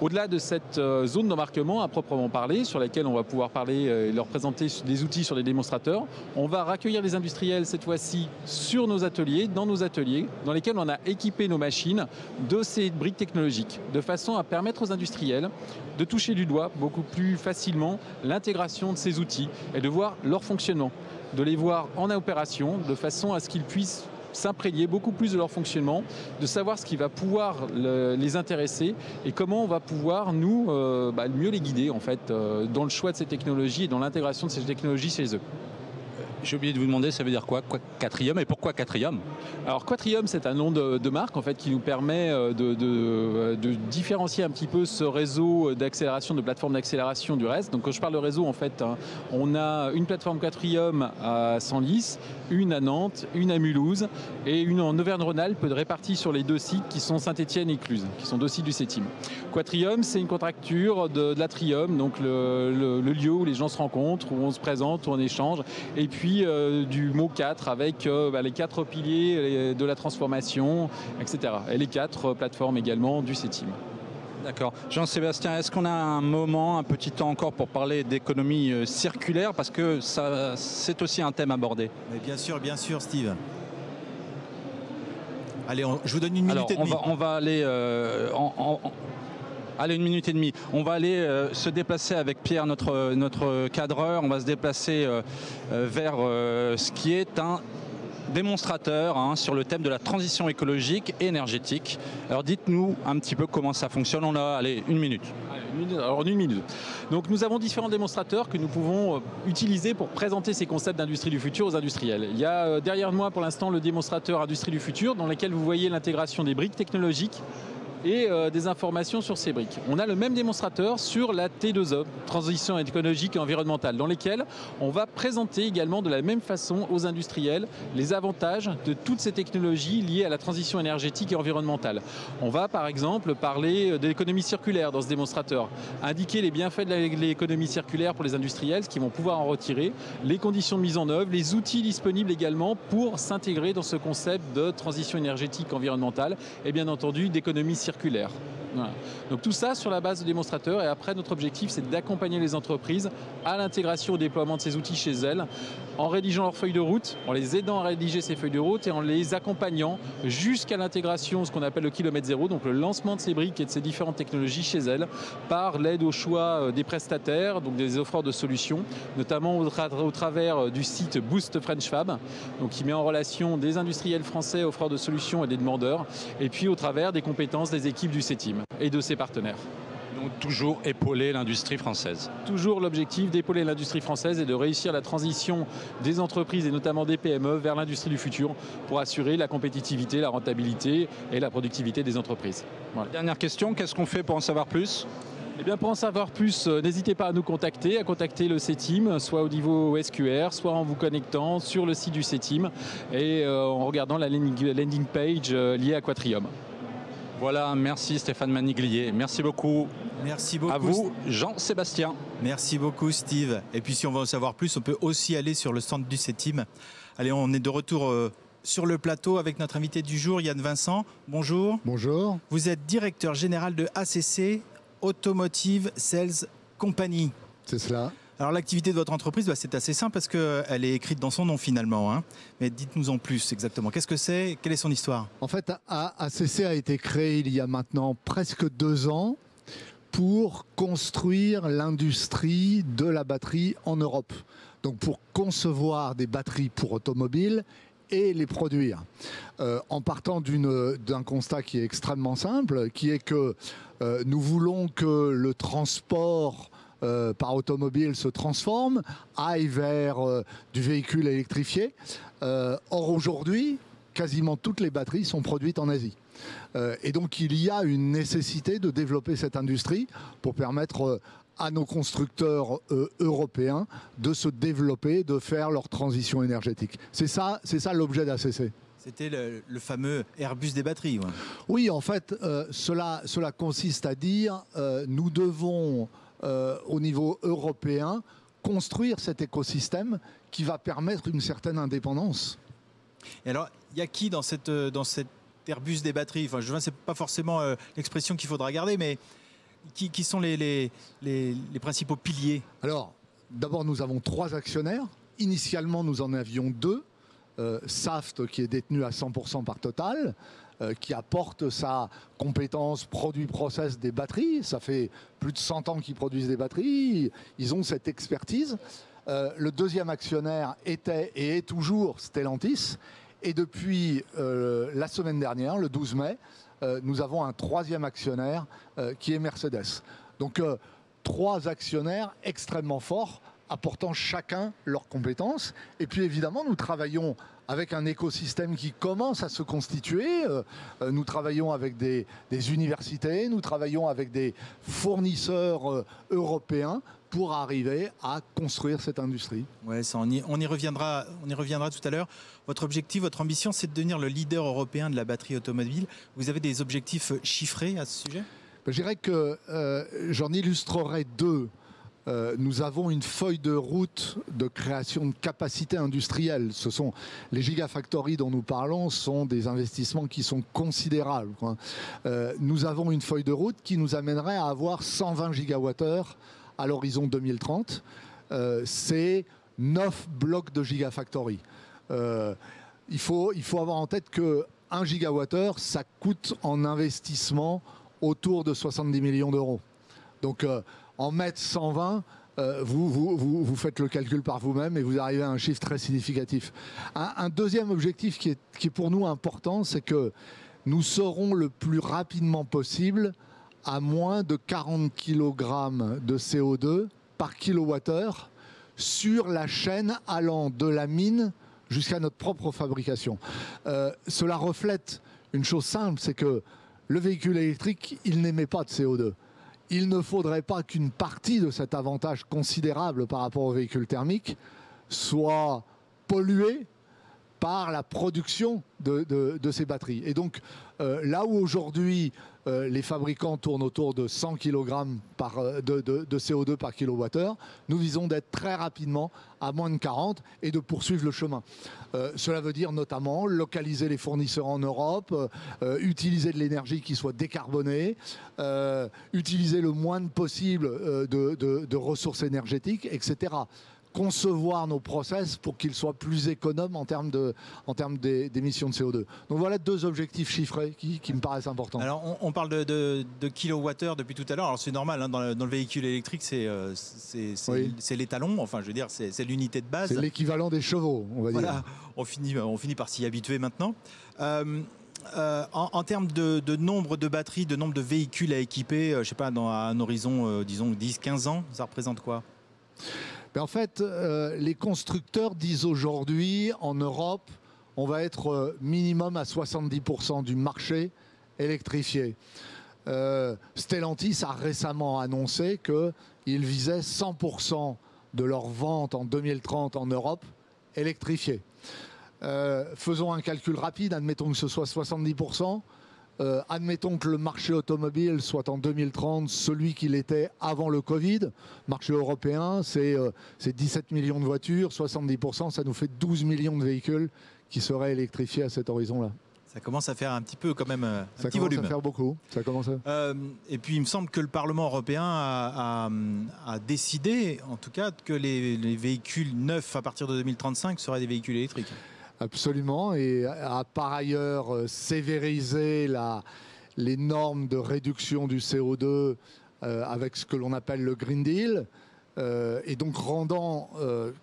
Speaker 6: Au-delà de cette zone d'embarquement à proprement parler, sur laquelle on va pouvoir parler et leur présenter des outils sur les démonstrateurs, on va raccueillir les industriels cette fois-ci sur nos ateliers, dans lesquels on a équipé nos machines de ces briques technologiques, de façon à permettre aux industriels de toucher du doigt beaucoup plus facilement l'intégration de ces outils et de voir leur fonctionnement, de les voir en opération, de façon à ce qu'ils puissent s'imprégner beaucoup plus de leur fonctionnement, de savoir ce qui va pouvoir les intéresser et comment on va pouvoir, nous, mieux les guider en fait, dans le choix de ces technologies et dans l'intégration de ces technologies chez eux.
Speaker 4: J'ai oublié de vous demander, ça veut dire quoi Quatrium, et pourquoi Quatrium?
Speaker 6: Alors Quatrium, c'est un nom de marque en fait, qui nous permet de différencier un petit peu ce réseau d'accélération, de plateforme d'accélération du reste. Donc quand je parle de réseau, en fait, on a une plateforme Quatrium à Senlis, une à Nantes, une à Mulhouse et une en Auvergne-Rhône-Alpes répartie sur les deux sites qui sont Saint-Étienne et Cluses, qui sont deux sites du CETIM. Quatrium, c'est une contracture de l'Atrium, donc le lieu où les gens se rencontrent, où on se présente, où on échange, et puis du mot 4 avec les 4 piliers de la transformation, etc. Et les 4 plateformes également du CETIM.
Speaker 4: D'accord. Jean-Sébastien, est-ce qu'on a un moment, un petit temps encore pour parler d'économie circulaire? Parce que c'est aussi un thème abordé.
Speaker 1: Mais bien sûr, Steve. Allez, je vous donne une minute et demie.
Speaker 4: On va aller... Allez, 1 minute et demie. On va aller se déplacer avec Pierre, notre cadreur. On va se déplacer vers ce qui est un démonstrateur sur le thème de la transition écologique et énergétique. Alors dites-nous un petit peu comment ça fonctionne. On a, allez, 1 minute.
Speaker 6: Alors en 1 minute. Donc nous avons différents démonstrateurs que nous pouvons utiliser pour présenter ces concepts d'industrie du futur aux industriels. Il y a derrière moi pour l'instant le démonstrateur industrie du futur dans lequel vous voyez l'intégration des briques technologiques et des informations sur ces briques. On a le même démonstrateur sur la T2E, transition écologique et environnementale, dans lesquels on va présenter également de la même façon aux industriels les avantages de toutes ces technologies liées à la transition énergétique et environnementale. On va par exemple parler de l'économie circulaire dans ce démonstrateur, indiquer les bienfaits de l'économie circulaire pour les industriels, ce qu'ils vont pouvoir en retirer, les conditions de mise en œuvre, les outils disponibles également pour s'intégrer dans ce concept de transition énergétique environnementale et bien entendu d'économie circulaire. Voilà. Donc tout ça sur la base de démonstrateurs et après notre objectif c'est d'accompagner les entreprises à l'intégration au déploiement de ces outils chez elles en rédigeant leurs feuilles de route, en les aidant à rédiger ces feuilles de route et en les accompagnant jusqu'à l'intégration, ce qu'on appelle le kilomètre zéro, donc le lancement de ces briques et de ces différentes technologies chez elles par l'aide au choix des prestataires, donc des offreurs de solutions, notamment au travers du site Boost French Fab, donc qui met en relation des industriels français offreurs de solutions et des demandeurs, et puis au travers des compétences des équipes du CETIM et de ses partenaires.
Speaker 4: Donc toujours épauler l'industrie française.
Speaker 6: Toujours l'objectif d'épauler l'industrie française et de réussir la transition des entreprises et notamment des PME vers l'industrie du futur pour assurer la compétitivité, la rentabilité et la productivité des entreprises.
Speaker 4: Voilà. Dernière question, qu'est-ce qu'on fait pour en savoir plus ?
Speaker 6: Eh bien, pour en savoir plus, n'hésitez pas à nous contacter, le CETIM, soit au niveau SQR, soit en vous connectant sur le site du CETIM et en regardant la landing page liée à Quatrium.
Speaker 4: Voilà, merci Stéphane Maniglier. Merci beaucoup.
Speaker 1: Merci beaucoup.
Speaker 4: À vous, Jean-Sébastien.
Speaker 1: Merci beaucoup, Steve. Et puis, si on veut en savoir plus, on peut aussi aller sur le stand du CETIM. Allez, on est de retour sur le plateau avec notre invité du jour, Yann Vincent. Bonjour.
Speaker 7: Bonjour.
Speaker 1: Vous êtes directeur général de ACC, Automotive Sales Company.
Speaker 7: C'est cela.
Speaker 1: Alors l'activité de votre entreprise, c'est assez simple parce qu'elle est écrite dans son nom finalement. Hein. Mais dites-nous en plus exactement. Qu'est-ce que c'est? Quelle est son histoire?
Speaker 7: En fait, ACC a été créé il y a maintenant presque 2 ans pour construire l'industrie de la batterie en Europe. Donc pour concevoir des batteries pour automobiles et les produire. En partant d'un constat qui est extrêmement simple, qui est que nous voulons que le transport par automobile se transforme, aille vers du véhicule électrifié. Or aujourd'hui, quasiment toutes les batteries sont produites en Asie. Et donc il y a une nécessité de développer cette industrie pour permettre à nos constructeurs européens de se développer, de faire leur transition énergétique. C'est ça l'objet d'ACC.
Speaker 1: C'était le fameux Airbus des batteries. Ouais.
Speaker 7: Oui, en fait, cela consiste à dire nous devons au niveau européen, construire cet écosystème qui va permettre une certaine indépendance.
Speaker 1: Et alors, il y a qui dans cet Airbus des batteries? Enfin, je vois, c'est pas forcément l'expression qu'il faudra garder, mais qui sont les principaux piliers?
Speaker 7: Alors, d'abord, nous avons 3 actionnaires. Initialement, nous en avions 2. Saft, qui est détenu à 100% par Total, qui apporte sa compétence produit-process des batteries. Ça fait plus de 100 ans qu'ils produisent des batteries. Ils ont cette expertise. Le deuxième actionnaire était et est toujours Stellantis. Et depuis la semaine dernière, le 12 mai, nous avons un 3e actionnaire qui est Mercedes. Donc 3 actionnaires extrêmement forts, apportant chacun leurs compétences. Et puis évidemment, nous travaillons avec un écosystème qui commence à se constituer. Nous travaillons avec des universités, nous travaillons avec des fournisseurs européens pour arriver à construire cette industrie.
Speaker 1: Ouais, on y reviendra tout à l'heure. Votre objectif, votre ambition, c'est de devenir le leader européen de la batterie automobile. Vous avez des objectifs chiffrés à ce sujet?
Speaker 7: Je dirais que j'en illustrerai 2. Nous avons une feuille de route de création de capacités industrielles. Ce sont les gigafactories dont nous parlons, sont des investissements qui sont considérables. Nous avons une feuille de route qui nous amènerait à avoir 120 gigawattheures à l'horizon 2030. C'est 9 blocs de gigafactories. Il faut avoir en tête que 1 gigawattheure, ça coûte en investissement autour de 70 millions d'euros. Donc en mettre 120, vous faites le calcul par vous-même et vous arrivez à un chiffre très significatif. Un deuxième objectif qui est pour nous important, c'est que nous serons le plus rapidement possible à moins de 40 kg de CO2 par kilowattheure sur la chaîne allant de la mine jusqu'à notre propre fabrication. Cela reflète une chose simple, c'est que le véhicule électrique, il n'émet pas de CO2. Il ne faudrait pas qu'une partie de cet avantage considérable par rapport au véhicule thermique soit polluée par la production de ces batteries. Et donc, là où aujourd'hui, les fabricants tournent autour de 100 kg de CO2 par kilowattheure, nous visons d'être très rapidement à moins de 40 et de poursuivre le chemin. Cela veut dire notamment localiser les fournisseurs en Europe, utiliser de l'énergie qui soit décarbonée, utiliser le moins possible de ressources énergétiques, etc. Concevoir nos process pour qu'ils soient plus économes en termes d'émissions de CO2. Donc voilà 2 objectifs chiffrés qui me paraissent importants.
Speaker 1: Alors on parle de kilowattheures depuis tout à l'heure. Alors c'est normal, hein, dans le véhicule électrique, c'est l'étalon. Enfin, je veux dire, c'est l'unité de base.
Speaker 7: C'est l'équivalent des chevaux, on va dire.
Speaker 1: On finit par s'y habituer maintenant. En termes de nombre de batteries, de nombre de véhicules à équiper, je sais pas, dans un horizon, disons 10-15 ans, ça représente quoi?
Speaker 7: En fait, les constructeurs disent aujourd'hui, en Europe, on va être minimum à 70% du marché électrifié. Stellantis a récemment annoncé qu'ils visaient 100% de leurs ventes en 2030 en Europe électrifiées. Faisons un calcul rapide, admettons que ce soit 70%. Admettons que le marché automobile soit en 2030 celui qu'il était avant le Covid. Marché européen, c'est 17 millions de voitures, 70%, ça nous fait 12 millions de véhicules qui seraient électrifiés à cet horizon-là.
Speaker 1: Ça commence à faire un petit peu quand même un
Speaker 7: Ça
Speaker 1: petit
Speaker 7: commence
Speaker 1: volume.
Speaker 7: à faire beaucoup. Ça commence à...
Speaker 1: Et puis il me semble que le Parlement européen a décidé, en tout cas, que les véhicules neufs à partir de 2035 seraient des véhicules électriques.
Speaker 7: Absolument, et a par ailleurs sévérisé les normes de réduction du CO2 avec ce que l'on appelle le Green Deal, et donc rendant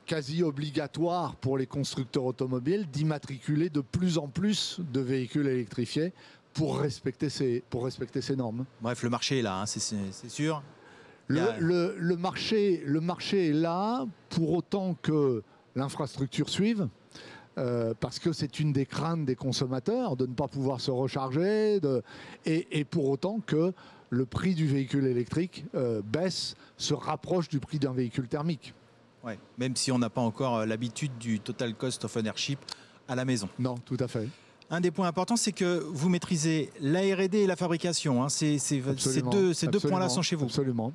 Speaker 7: quasi obligatoire pour les constructeurs automobiles d'immatriculer de plus en plus de véhicules électrifiés pour respecter ces normes.
Speaker 1: Bref, le marché est là, hein, c'est sûr.
Speaker 7: Le marché est là pour autant que l'infrastructure suive. Parce que c'est une des craintes des consommateurs de ne pas pouvoir se recharger et pour autant que le prix du véhicule électrique baisse, se rapproche du prix d'un véhicule thermique.
Speaker 1: Ouais, même si on n'a pas encore l'habitude du total cost of ownership à la maison.
Speaker 7: Non, tout à fait.
Speaker 1: Un des points importants, c'est que vous maîtrisez la R&D et la fabrication. Hein. Ces deux points-là sont chez vous.
Speaker 7: Absolument.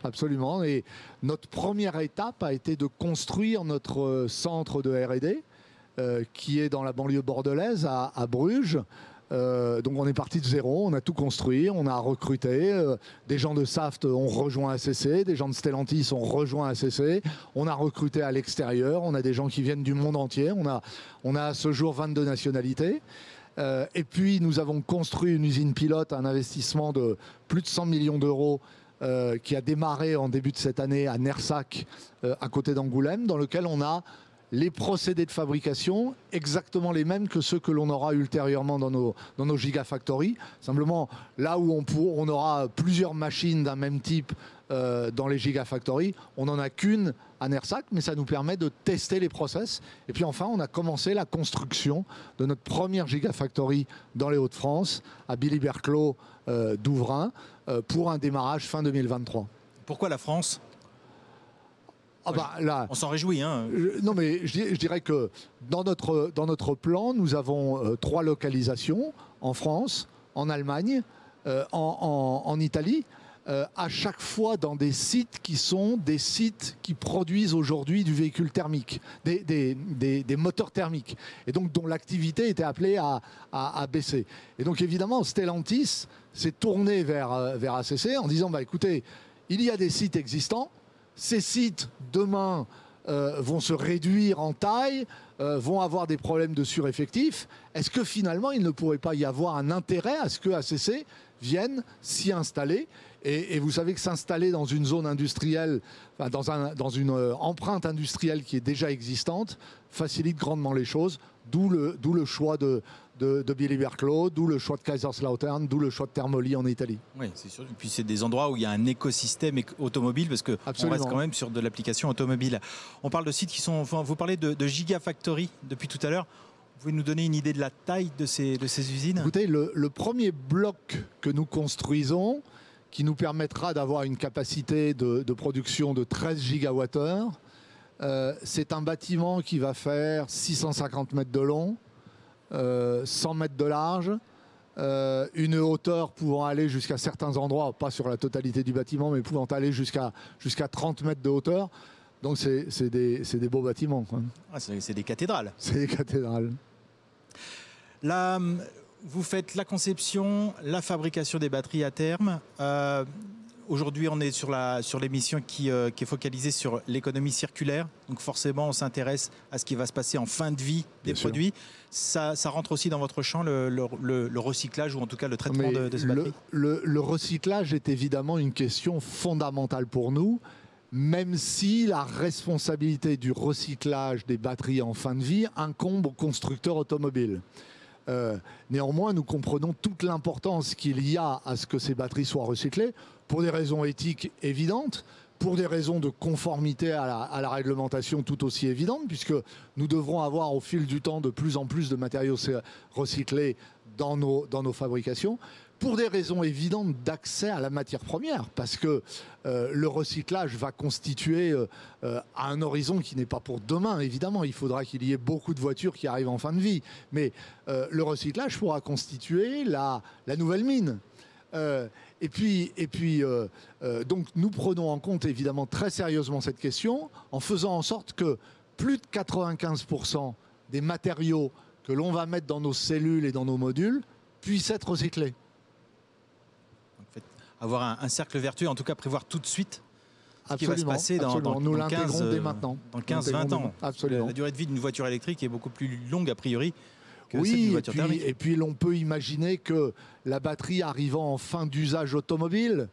Speaker 7: Absolument. Et notre première étape a été de construire notre centre de R&D qui est dans la banlieue bordelaise, à Bruges. Donc on est parti de zéro, on a tout construit, on a recruté. Des gens de Saft ont rejoint ACC, des gens de Stellantis ont rejoint ACC. On a recruté à l'extérieur, on a des gens qui viennent du monde entier. On a à ce jour 22 nationalités. Et puis nous avons construit une usine pilote, un investissement de plus de 100 millions d'euros qui a démarré en début de cette année à Nersac, à côté d'Angoulême, dans lequel on a les procédés de fabrication exactement les mêmes que ceux que l'on aura ultérieurement dans nos gigafactories. Simplement, là où on aura plusieurs machines d'un même type dans les gigafactories, on n'en a qu'une à Nersac, mais ça nous permet de tester les process. Et puis enfin, on a commencé la construction de notre première gigafactory dans les Hauts-de-France, à Billy-Berclos d'Ouvrain, pour un démarrage fin 2023.
Speaker 1: Pourquoi la France ?
Speaker 7: Là,
Speaker 1: on s'en réjouit. Hein.
Speaker 7: Non, mais je dirais que dans notre plan, nous avons 3 localisations, en France, en Allemagne, en Italie, à chaque fois dans des sites qui sont des sites qui produisent aujourd'hui du véhicule thermique, des moteurs thermiques, et donc dont l'activité était appelée à baisser. Et donc évidemment, Stellantis s'est tourné vers ACC en disant, écoutez, il y a des sites existants. Ces sites, demain, vont se réduire en taille, vont avoir des problèmes de sureffectif. Est-ce que finalement, il ne pourrait pas y avoir un intérêt à ce que ACC vienne s'y installer ? Et vous savez que s'installer dans une zone industrielle, dans une empreinte industrielle qui est déjà existante, facilite grandement les choses, d'où le choix de Billy-Berclos, d'où le choix de Kaiserslautern, d'où le choix de Termoli en Italie.
Speaker 1: Oui, c'est sûr. Et puis c'est des endroits où il y a un écosystème automobile, parce qu'on reste quand même sur de l'application automobile. On parle de sites qui sont... Vous parlez de gigafactory depuis tout à l'heure. Vous pouvez nous donner une idée de la taille de ces usines ?
Speaker 7: Écoutez, le premier bloc que nous construisons, qui nous permettra d'avoir une capacité de production de 13 gigawattheures, c'est un bâtiment qui va faire 650 mètres de long, 100 mètres de large, une hauteur pouvant aller jusqu'à certains endroits, pas sur la totalité du bâtiment, mais pouvant aller jusqu'à 30 mètres de hauteur. Donc c'est des beaux bâtiments, quoi.
Speaker 1: Ah, c'est des cathédrales. C'est
Speaker 7: des cathédrales.
Speaker 1: Là, vous faites la conception, la fabrication des batteries à terme. Aujourd'hui, on est sur l'émission qui est focalisée sur l'économie circulaire. Donc forcément, on s'intéresse à ce qui va se passer en fin de vie des produits. Ça rentre aussi dans votre champ, le recyclage, ou en tout cas le traitement de ces batteries ?
Speaker 7: Le recyclage est évidemment une question fondamentale pour nous, même si la responsabilité du recyclage des batteries en fin de vie incombe aux constructeurs automobiles. Néanmoins, nous comprenons toute l'importance qu'il y a à ce que ces batteries soient recyclées, pour des raisons éthiques évidentes, pour des raisons de conformité à la réglementation tout aussi évidentes, puisque nous devrons avoir au fil du temps de plus en plus de matériaux recyclés dans nos fabrications, pour des raisons évidentes d'accès à la matière première, parce que le recyclage va constituer à un horizon qui n'est pas pour demain, évidemment. Il faudra qu'il y ait beaucoup de voitures qui arrivent en fin de vie, mais le recyclage pourra constituer la nouvelle mine. Donc nous prenons en compte évidemment très sérieusement cette question en faisant en sorte que plus de 95% des matériaux que l'on va mettre dans nos cellules et dans nos modules puissent être recyclés.
Speaker 1: En fait, avoir un cercle vertueux, en tout cas prévoir tout de suite ce qui va se
Speaker 7: Absolument,
Speaker 1: passer dans
Speaker 7: nous l'intégrons dès maintenant.
Speaker 1: Dans 15-20 ans.
Speaker 7: Absolument.
Speaker 1: La durée de vie d'une voiture électrique est beaucoup plus longue a priori que celle
Speaker 7: Oui,
Speaker 1: d'une voiture thermique.
Speaker 7: et puis l'on peut imaginer que la batterie arrivant en fin d'usage automobile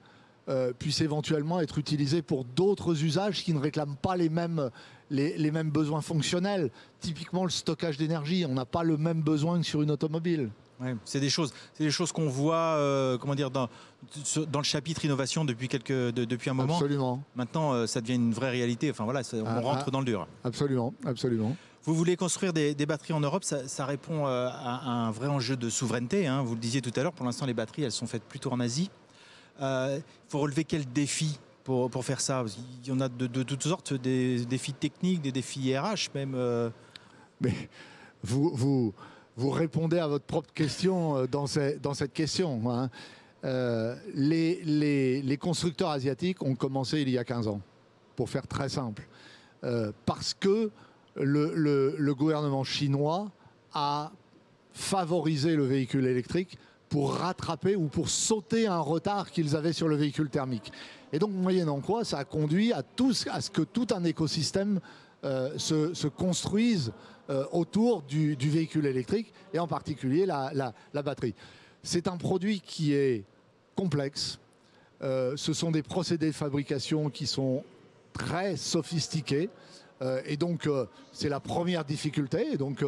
Speaker 7: puisse éventuellement être utilisée pour d'autres usages qui ne réclament pas les mêmes besoins fonctionnels. Typiquement le stockage d'énergie, on n'a pas le même besoin que sur une automobile.
Speaker 1: Ouais, c'est des choses qu'on voit comment dire, dans le chapitre innovation depuis un moment.
Speaker 7: Absolument.
Speaker 1: Maintenant, ça devient une vraie réalité. Enfin, voilà, on rentre dans le dur.
Speaker 7: Absolument, absolument.
Speaker 1: Vous voulez construire des batteries en Europe, ça répond à un vrai enjeu de souveraineté. Hein. Vous le disiez tout à l'heure, pour l'instant, les batteries, elles sont faites plutôt en Asie. Il faut relever quel défi pour faire ça? Il y en a de toutes sortes, des défis techniques, des défis RH même.
Speaker 7: Mais vous répondez à votre propre question dans cette question. Hein. Les constructeurs asiatiques ont commencé il y a 15 ans, pour faire très simple. Parce que le gouvernement chinois a favorisé le véhicule électrique pour rattraper ou pour sauter un retard qu'ils avaient sur le véhicule thermique. Et donc, moyennant quoi, ça a conduit à ce que tout un écosystème se construise autour du véhicule électrique et en particulier la batterie. C'est un produit qui est complexe. Ce sont des procédés de fabrication qui sont très sophistiqués. Et donc, c'est la première difficulté. Et donc,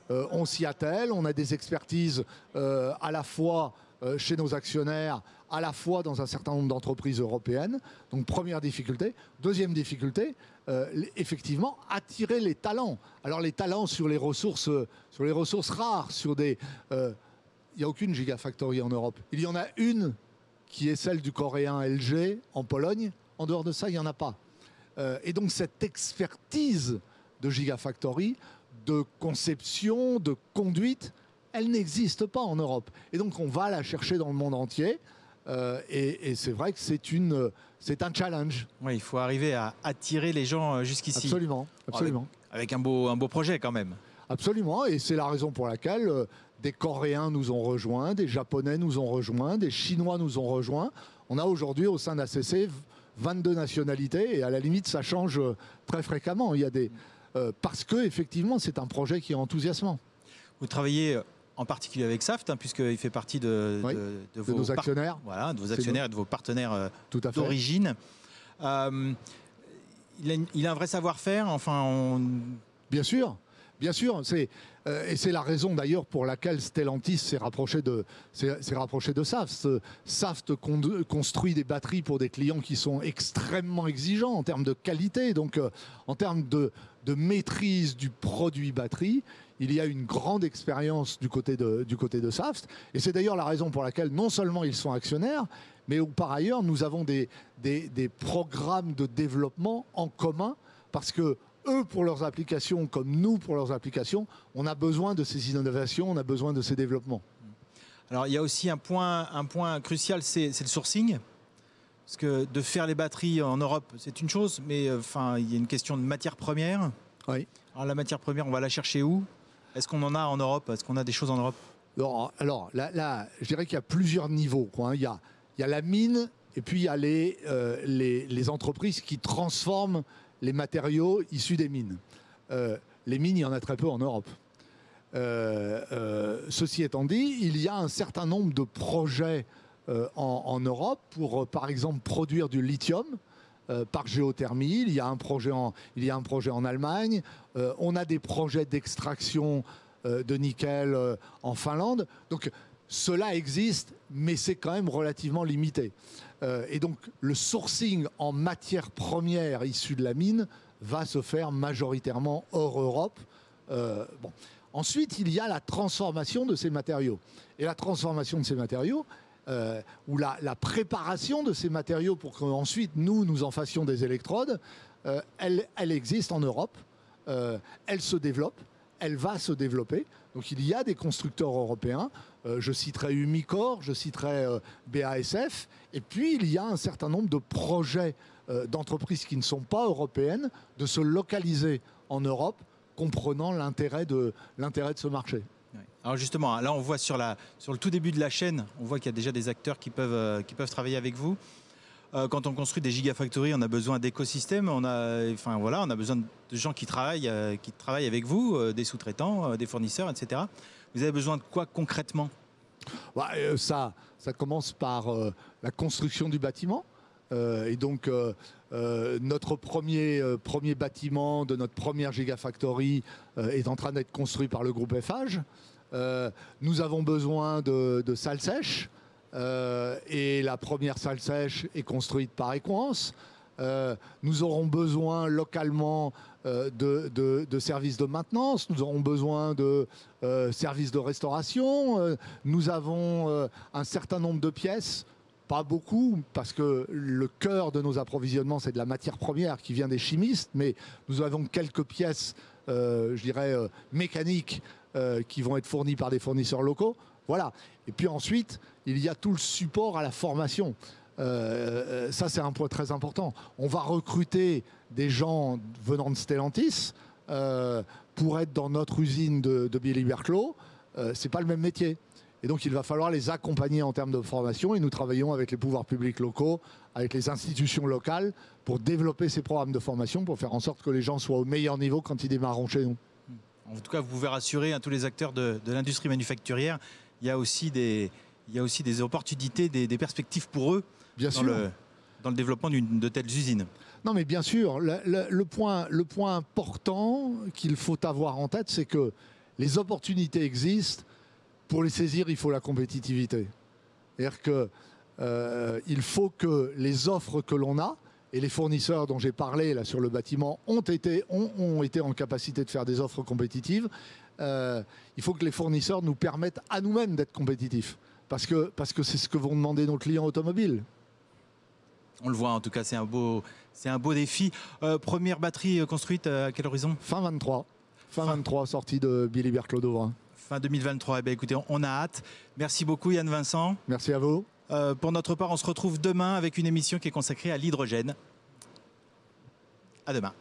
Speaker 7: on s'y attelle. On a des expertises à la fois chez nos actionnaires, à la fois dans un certain nombre d'entreprises européennes. Donc, première difficulté. Deuxième difficulté, effectivement, attirer les talents. Alors, les talents sur les ressources rares, il n'y a aucune gigafactory en Europe. Il y en a une qui est celle du coréen LG en Pologne. En dehors de ça, il n'y en a pas. Et donc cette expertise de Gigafactory, de conception, de conduite, elle n'existe pas en Europe. Et donc on va la chercher dans le monde entier. Et c'est vrai que c'est un challenge.
Speaker 1: Oui, il faut arriver à attirer les gens jusqu'ici.
Speaker 7: Absolument, absolument.
Speaker 1: Avec un beau projet quand même.
Speaker 7: Absolument, et c'est la raison pour laquelle des Coréens nous ont rejoints, des Japonais nous ont rejoints, des Chinois nous ont rejoints. On a aujourd'hui au sein d'ACC 22 nationalités et à la limite ça change très fréquemment. Il y a parce que effectivement c'est un projet qui est enthousiasmant.
Speaker 1: Vous travaillez en particulier avec Saft, hein, puisqu'il fait partie de
Speaker 7: nos actionnaires.
Speaker 1: Voilà, de vos actionnaires et de vos partenaires d'origine. Il a un vrai savoir-faire. Enfin,
Speaker 7: Bien sûr. Bien sûr, et c'est la raison d'ailleurs pour laquelle Stellantis s'est rapproché de Saft. Saft construit des batteries pour des clients qui sont extrêmement exigeants en termes de qualité, donc en termes de maîtrise du produit batterie. Il y a une grande expérience du côté de Saft, et c'est d'ailleurs la raison pour laquelle non seulement ils sont actionnaires, mais où par ailleurs nous avons des programmes de développement en commun, parce que eux, pour leurs applications, comme nous, pour leurs applications, on a besoin de ces innovations, on a besoin de ces développements.
Speaker 1: Alors, il y a aussi un point crucial, c'est le sourcing. Parce que de faire les batteries en Europe, c'est une chose, mais il y a une question de matière première.
Speaker 7: Oui.
Speaker 1: Alors, la matière première, on va la chercher où? Est-ce qu'on en a en Europe? Est-ce qu'on a des choses en Europe?
Speaker 7: Alors là, je dirais qu'il y a plusieurs niveaux, quoi. Il y a la mine, et puis il y a les entreprises qui transforment les matériaux issus des mines. Les mines, il y en a très peu en Europe. Ceci étant dit, il y a un certain nombre de projets en Europe pour, par exemple, produire du lithium par géothermie. Il y a un projet en Allemagne. On a des projets d'extraction de nickel en Finlande. Donc, cela existe, mais c'est quand même relativement limité. Et donc, le sourcing en matière première issue de la mine va se faire majoritairement hors Europe. Ensuite, il y a la transformation de ces matériaux. Et la transformation de ces matériaux, ou la préparation de ces matériaux pour qu'ensuite nous en fassions des électrodes, elle existe en Europe, elle se développe, elle va se développer. Donc il y a des constructeurs européens, je citerai Umicore, je citerai BASF, et puis il y a un certain nombre de projets d'entreprises qui ne sont pas européennes de se localiser en Europe, comprenant l'intérêt de ce marché.
Speaker 1: Alors justement, là on voit sur le tout début de la chaîne, on voit qu'il y a déjà des acteurs qui peuvent travailler avec vous. Quand on construit des gigafactories, on a besoin d'écosystèmes, on a besoin de gens qui travaillent avec vous, des sous-traitants, des fournisseurs, etc. Vous avez besoin de quoi concrètement ?
Speaker 7: Ça commence par la construction du bâtiment. Et donc notre premier bâtiment de notre première gigafactory est en train d'être construit par le groupe Eiffage. Nous avons besoin de salles sèches. Et la première salle sèche est construite par Equans. Nous aurons besoin localement de services de maintenance, nous aurons besoin de services de restauration, nous avons un certain nombre de pièces, pas beaucoup, parce que le cœur de nos approvisionnements, c'est de la matière première qui vient des chimistes, mais nous avons quelques pièces, je dirais, mécaniques qui vont être fournies par des fournisseurs locaux. Voilà. Et puis ensuite, il y a tout le support à la formation. Ça, c'est un point très important. On va recruter des gens venant de Stellantis pour être dans notre usine de Billy-Berclau. C'est pas le même métier. Et donc, il va falloir les accompagner en termes de formation. Et nous travaillons avec les pouvoirs publics locaux, avec les institutions locales, pour développer ces programmes de formation, pour faire en sorte que les gens soient au meilleur niveau quand ils démarreront chez nous.
Speaker 1: En tout cas, vous pouvez rassurer tous les acteurs de l'industrie manufacturière. Il y a aussi des opportunités, des perspectives pour eux dans le développement de telles usines.
Speaker 7: Non, mais bien sûr, le point important qu'il faut avoir en tête, c'est que les opportunités existent. Pour les saisir, il faut la compétitivité. C'est-à-dire qu'il faut que les offres que l'on a, et les fournisseurs dont j'ai parlé là sur le bâtiment ont été en capacité de faire des offres compétitives. Il faut que les fournisseurs nous permettent à nous-mêmes d'être compétitifs. Parce que c'est ce que vont demander nos clients automobiles.
Speaker 1: On le voit, en tout cas, c'est un beau défi. Première batterie construite à quel horizon ?
Speaker 7: Fin 23. Fin 23, sortie de Billy-Berclau d'Auvrin.
Speaker 1: Fin 2023. Eh bien, écoutez, on a hâte. Merci beaucoup, Yann Vincent.
Speaker 7: Merci à vous.
Speaker 1: Pour notre part, on se retrouve demain avec une émission qui est consacrée à l'hydrogène. À demain.